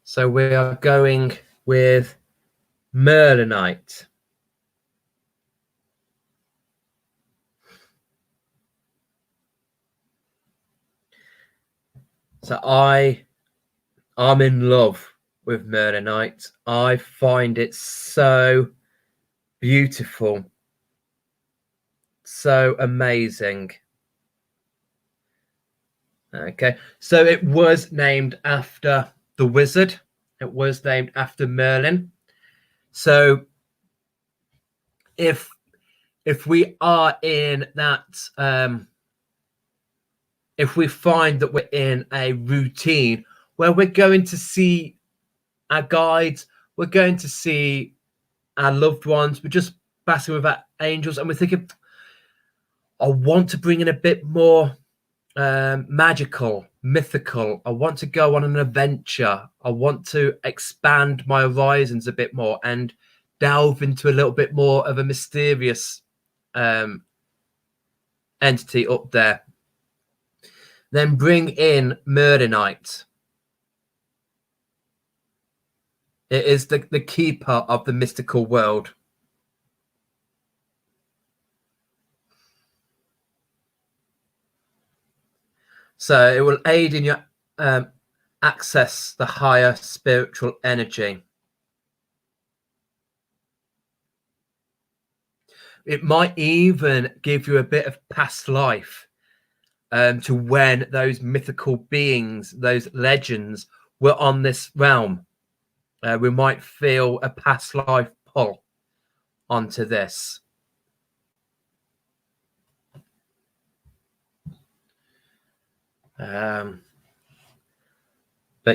So we are going with Merlinite. So I'm in love with Merlinite. I find it so beautiful, so amazing. Okay, so it was named after the wizard. It was named after Merlin. So if we are in that, if we find that we're in a routine where we're going to see our guides, we're going to see our loved ones, we're just basking with our angels, and we're thinking, I want to bring in a bit more magical, mythical. I want to go on an adventure. I want to expand my horizons a bit more and delve into a little bit more of a mysterious entity up there. Then bring in Murder Knight. It is the keeper of the mystical world. So it will aid in your access the higher spiritual energy. It might even give you a bit of past life to when those mythical beings, those legends were on this realm. We might feel a past life pull onto this. But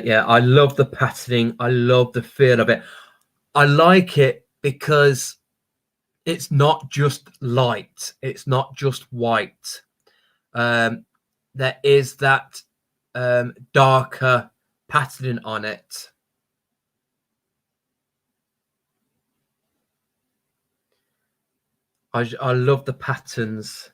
yeah, I love the patterning. I love the feel of it. I like it because it's not just light. It's not just white. There is that darker patterning on it. I love the patterns.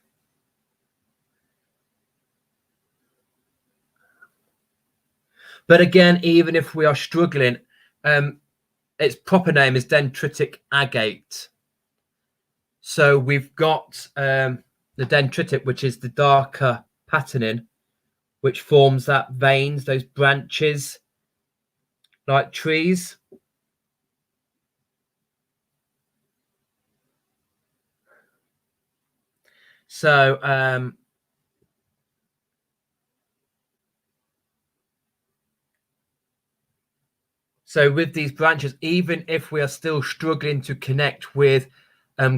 But again, even if we are struggling, its proper name is dendritic agate. So we've got the dendritic, which is the darker patterning, which forms that veins, those branches, like trees. So so with these branches, even if we are still struggling to connect with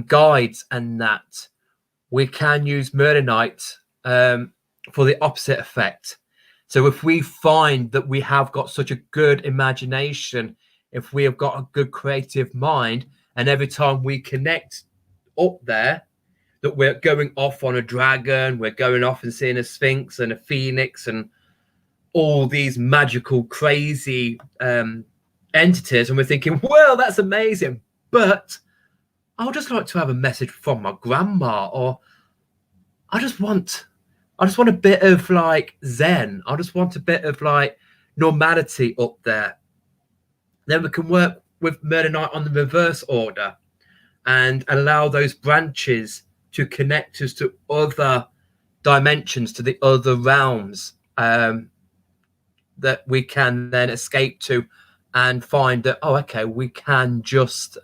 guides and that, we can use Murder Knight for the opposite effect. So if we find that we have got such a good imagination, if we have got a good creative mind, and every time we connect up there, that we're going off on a dragon, we're going off and seeing a sphinx and a phoenix and all these magical, crazy entities, and we're thinking, well, that's amazing, but I would just like to have a message from my grandma, or I just want a bit of like zen. I just want a bit of like normality up there. Then we can work with Murder Knight on the reverse order and allow those branches to connect us to other dimensions, to the other realms that we can then escape to, and find that, oh, okay, we can just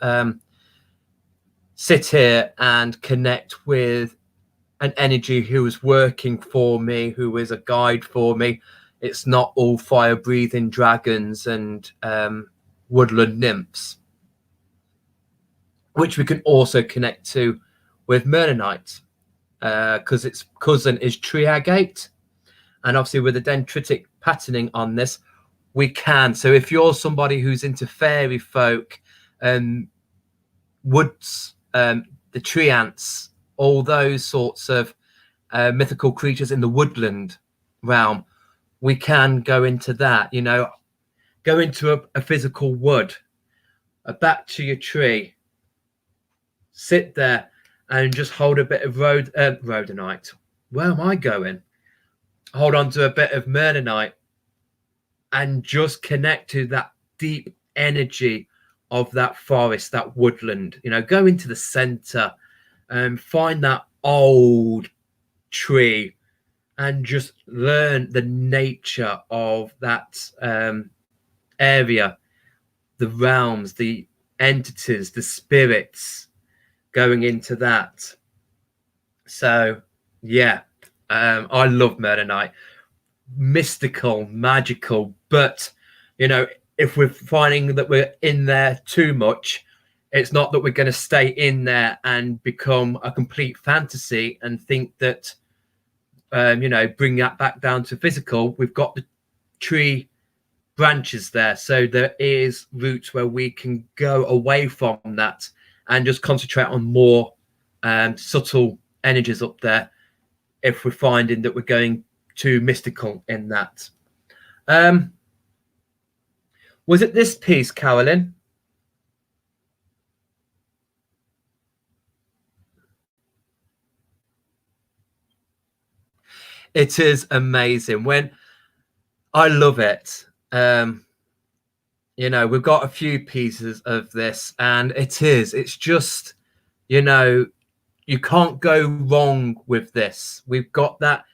sit here and connect with an energy who is working for me, who is a guide for me. It's not all fire breathing dragons and woodland nymphs, which we can also connect to with Murder Knight, because its cousin is Triagate, and obviously with the dendritic patterning on this, we can. So if you're somebody who's into fairy folk, woods, the treants, all those sorts of mythical creatures in the woodland realm, we can go into that. You know, go into a physical wood, back to your tree, sit there and just hold a bit of rhodonite. Where am I going? Hold on to a bit of Murder Knight and just connect to that deep energy of that forest, that woodland. You know, go into the center and find that old tree and just learn the nature of that area, the realms, the entities, the spirits, going into that. So yeah, I love Murder Knight. Mystical, magical, but you know, if we're finding that we're in there too much, it's not that we're going to stay in there and become a complete fantasy and think that you know, bring that back down to physical. We've got the tree branches there, so there is routes where we can go away from that and just concentrate on more subtle energies up there if we're finding that we're going too mystical in that. Was it this piece, Carolyn? It is amazing. When I love it. You know, we've got a few pieces of this, and it's just, you know, you can't go wrong with this. We've got that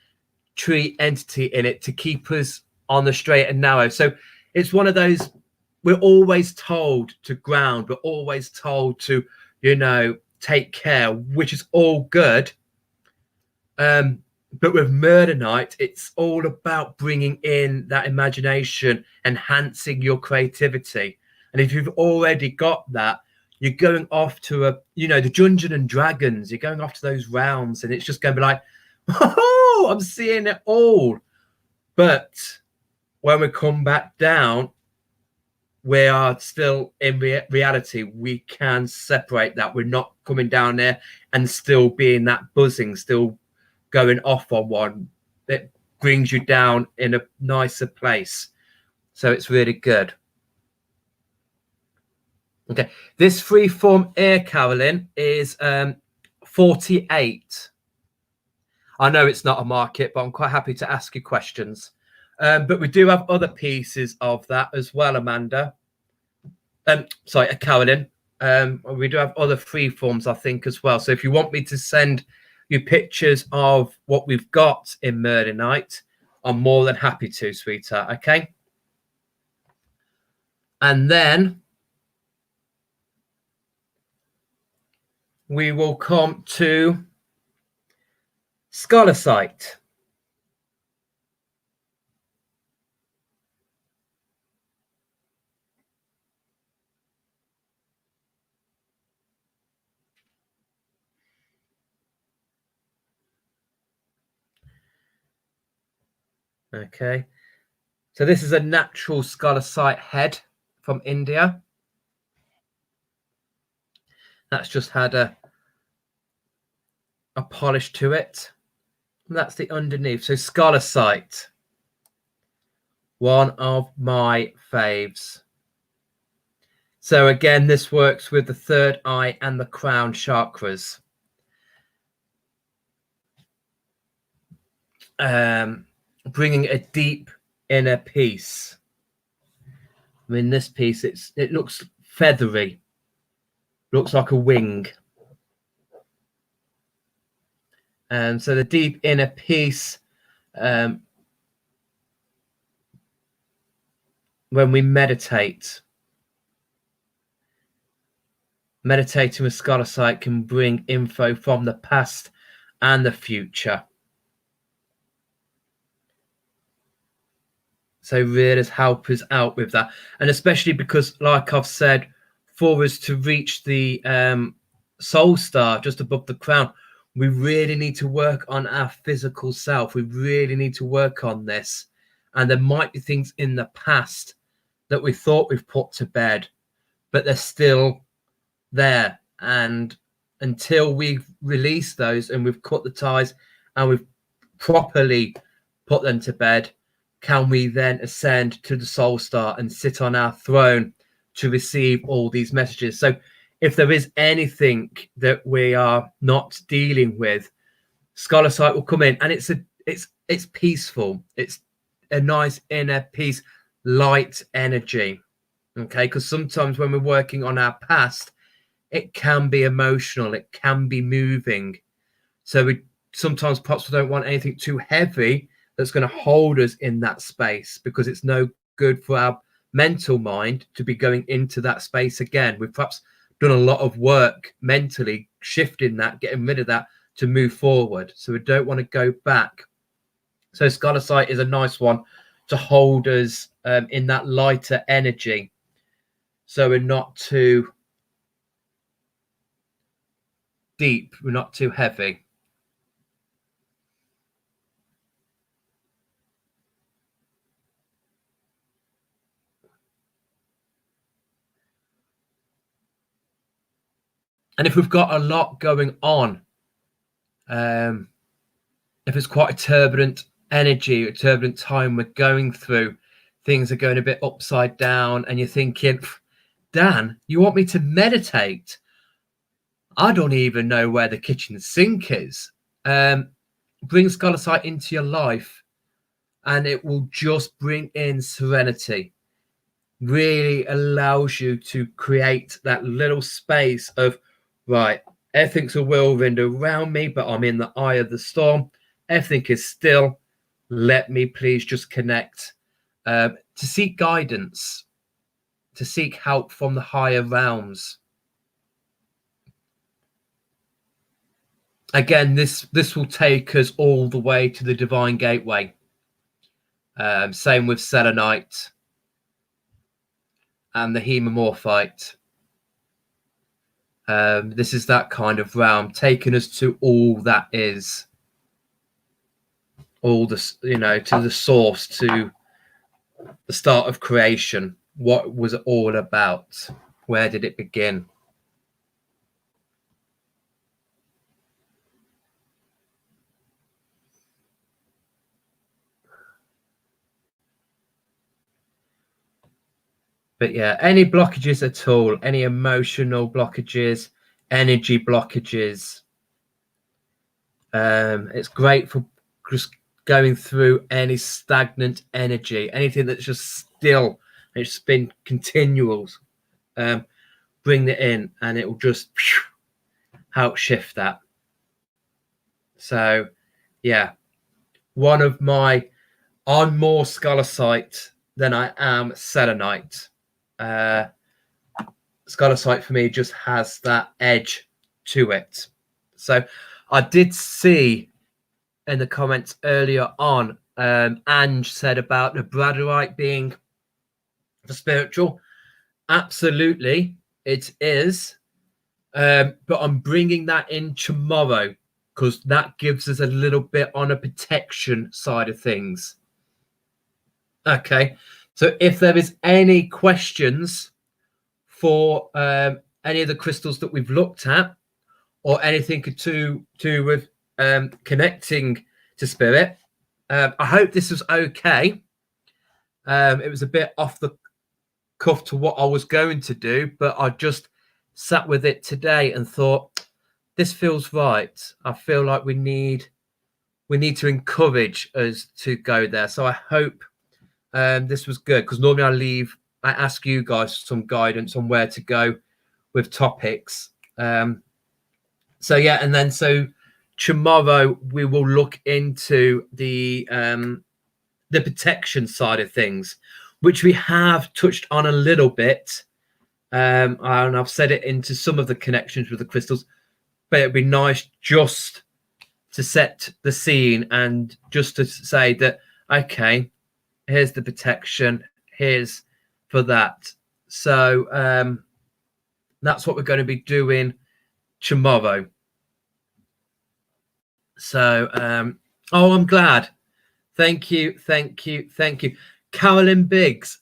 tree entity in it to keep us on the straight and narrow. So it's one of those, we're always told to ground, we're always told to, you know, take care, which is all good. But with Murder Night, it's all about bringing in that imagination, enhancing your creativity. And if you've already got that, you're going off to a, you know, the Dungeon and Dragons, you're going off to those realms, and it's just going to be like, oh, I'm seeing it all. But when we come back down, we are still in reality. We can separate that. We're not coming down there and still being that buzzing, still going off on one that brings you down in a nicer place. So it's really good. Okay, this freeform air, Carolyn, is 48. I know it's not a market, but I'm quite happy to ask you questions. But we do have other pieces of that as well, Amanda. Sorry, Carolyn. We do have other freeforms, I think, as well. So if you want me to send you pictures of what we've got in Murder Night, I'm more than happy to, sweetheart. Okay. And then we will come to Scholarsight. Okay. So this is a natural Scholarsight head from India. That's just had a polish to it. And that's the underneath. So Scholarsight, one of my faves. So again, this works with the third eye and the crown chakras. Bringing a deep inner peace. I mean, this piece, it looks feathery, looks like a wing. So the deep inner peace, when we meditate, meditating with Scholarsight can bring info from the past and the future. So really help us out with that. And especially because, like I've said, for us to reach the soul star just above the crown, we really need to work on our physical self. We really need to work on this. And there might be things in the past that we thought we've put to bed, but they're still there. And until we've released those and we've cut the ties and we've properly put them to bed, can we then ascend to the soul star and sit on our throne to receive all these messages? So if there is anything that we are not dealing with, Scholarsight will come in, and it's peaceful. It's a nice inner peace, light energy. Okay, because sometimes when we're working on our past, it can be emotional, it can be moving. So we sometimes perhaps we don't want anything too heavy that's going to hold us in that space, because it's no good for our mental mind to be going into that space again. We've perhaps done a lot of work mentally, shifting that, getting rid of that to move forward. So we don't want to go back. So Scholarsight is a nice one to hold us in that lighter energy. So we're not too deep, we're not too heavy. And if we've got a lot going on, if it's quite a turbulent energy, a turbulent time we're going through, things are going a bit upside down, and you're thinking, Dan, you want me to meditate? I don't even know where the kitchen sink is. Bring Scholar Sight into your life, and it will just bring in serenity. Really allows you to create that little space of, right, everything's a whirlwind around me, but I'm in the eye of the storm. Everything is still. Let me please just connect, to seek guidance, to seek help from the higher realms. Again, this will take us all the way to the Divine Gateway. Same with Selenite and the Hemimorphite. This is that kind of realm, taking us to all that is, all the, to the source, to the start of creation. What was it all about? Where did it begin? But yeah, any blockages at all, any emotional blockages, energy blockages, it's great for just going through any stagnant energy, anything that's just still, it's been continual. Bring it in, and it will just help shift that. So yeah, I'm more Scholar Sight than I am Selenite. Scholar Sight for me just has that edge to it. So I did see in the comments earlier on, Ange said about the Bradurite being the spiritual. Absolutely, it is. But I'm bringing that in tomorrow, because that gives us a little bit on a protection side of things. Okay, so if there is any questions for any of the crystals that we've looked at, or anything to do with connecting to spirit, I hope this was okay. It was a bit off the cuff to what I was going to do, but I just sat with it today and thought, this feels right. I feel like we need to encourage us to go there. So I hope this was good, because normally I ask you guys some guidance on where to go with topics. So yeah, and then so tomorrow we will look into the protection side of things, which we have touched on a little bit, and I've said it into some of the connections with the crystals, but it'd be nice just to set the scene and just to say that, okay, here's the protection, here's for that. So that's what we're going to be doing tomorrow. So I'm glad. Thank you. Carolyn Biggs,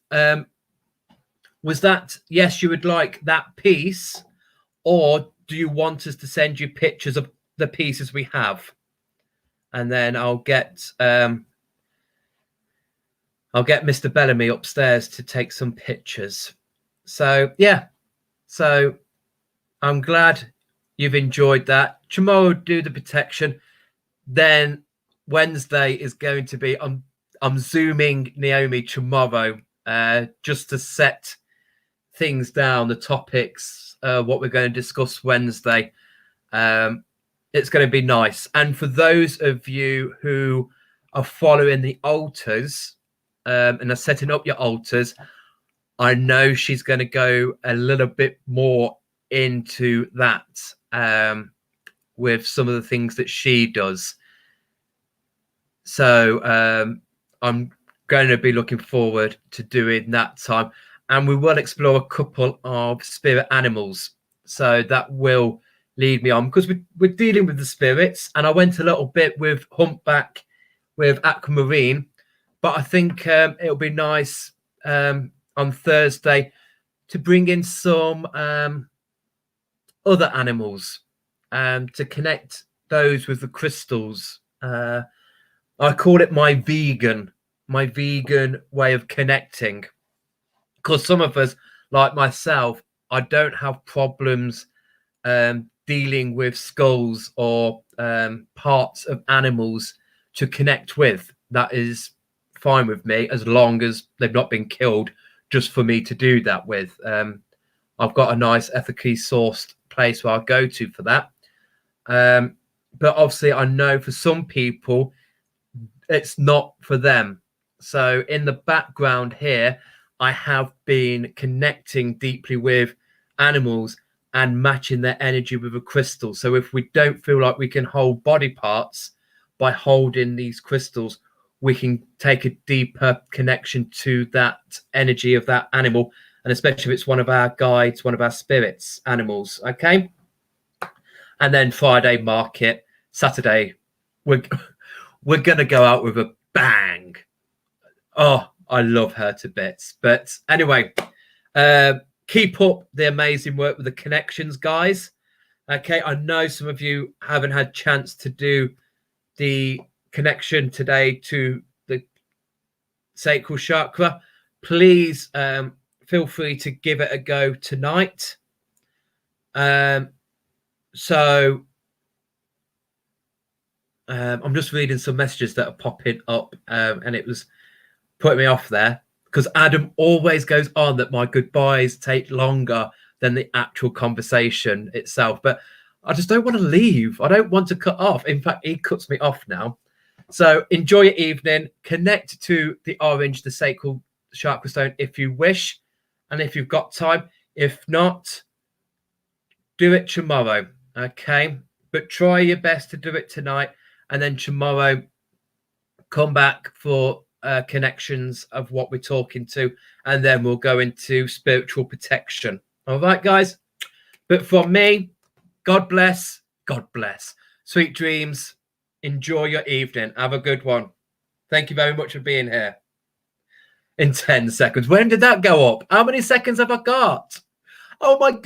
was that, yes, you would like that piece, or do you want us to send you pictures of the pieces we have? And then I'll get Mr. Bellamy upstairs to take some pictures. So yeah, so I'm glad you've enjoyed that. Tomorrow we'll do the protection. Then Wednesday is going to be, I'm zooming Naomi tomorrow, just to set things down, the topics, what we're going to discuss Wednesday. It's going to be nice. And for those of you who are following the altars and are setting up your altars, I know she's going to go a little bit more into that with some of the things that she does. So I'm going to be looking forward to doing that time. And we will explore a couple of spirit animals. So that will lead me on, because we're dealing with the spirits. And I went a little bit with Humpback, with Aquamarine. But I think it'll be nice on Thursday to bring in some other animals to connect those with the crystals. I call it my vegan way of connecting, because some of us, like myself, I don't have problems dealing with skulls or parts of animals to connect with. That is fine with me, as long as they've not been killed just for me to do that with. I've got a nice ethically sourced place where I go to for that. But obviously I know for some people it's not for them. So in the background here, I have been connecting deeply with animals and matching their energy with a crystal. So if we don't feel like we can hold body parts, by holding these crystals, we can take a deeper connection to that energy of that animal, and especially if it's one of our guides, one of our spirits animals. Okay. And then Friday market, Saturday, we're gonna go out with a bang. Oh, I love her to bits. But anyway, keep up the amazing work with the connections, guys. Okay, I know some of you haven't had chance to do the connection today to the sacral chakra. Please feel free to give it a go tonight. So I'm just reading some messages that are popping up, and it was putting me off there, because Adam always goes on that my goodbyes take longer than the actual conversation itself. But I just don't want to leave. I don't want to cut off. In fact, he cuts me off now. So enjoy your evening. Connect to the orange, the sacral chakra stone, if you wish, and if you've got time. If not, do it tomorrow. Okay, but try your best to do it tonight, and then tomorrow come back for connections of what we're talking to, and then we'll go into spiritual protection. All right, guys. But from me, God bless. God bless. Sweet dreams. Enjoy your evening. Have a good one. Thank you very much for being here. In 10 seconds. When did that go up? How many seconds have I got? Oh my God.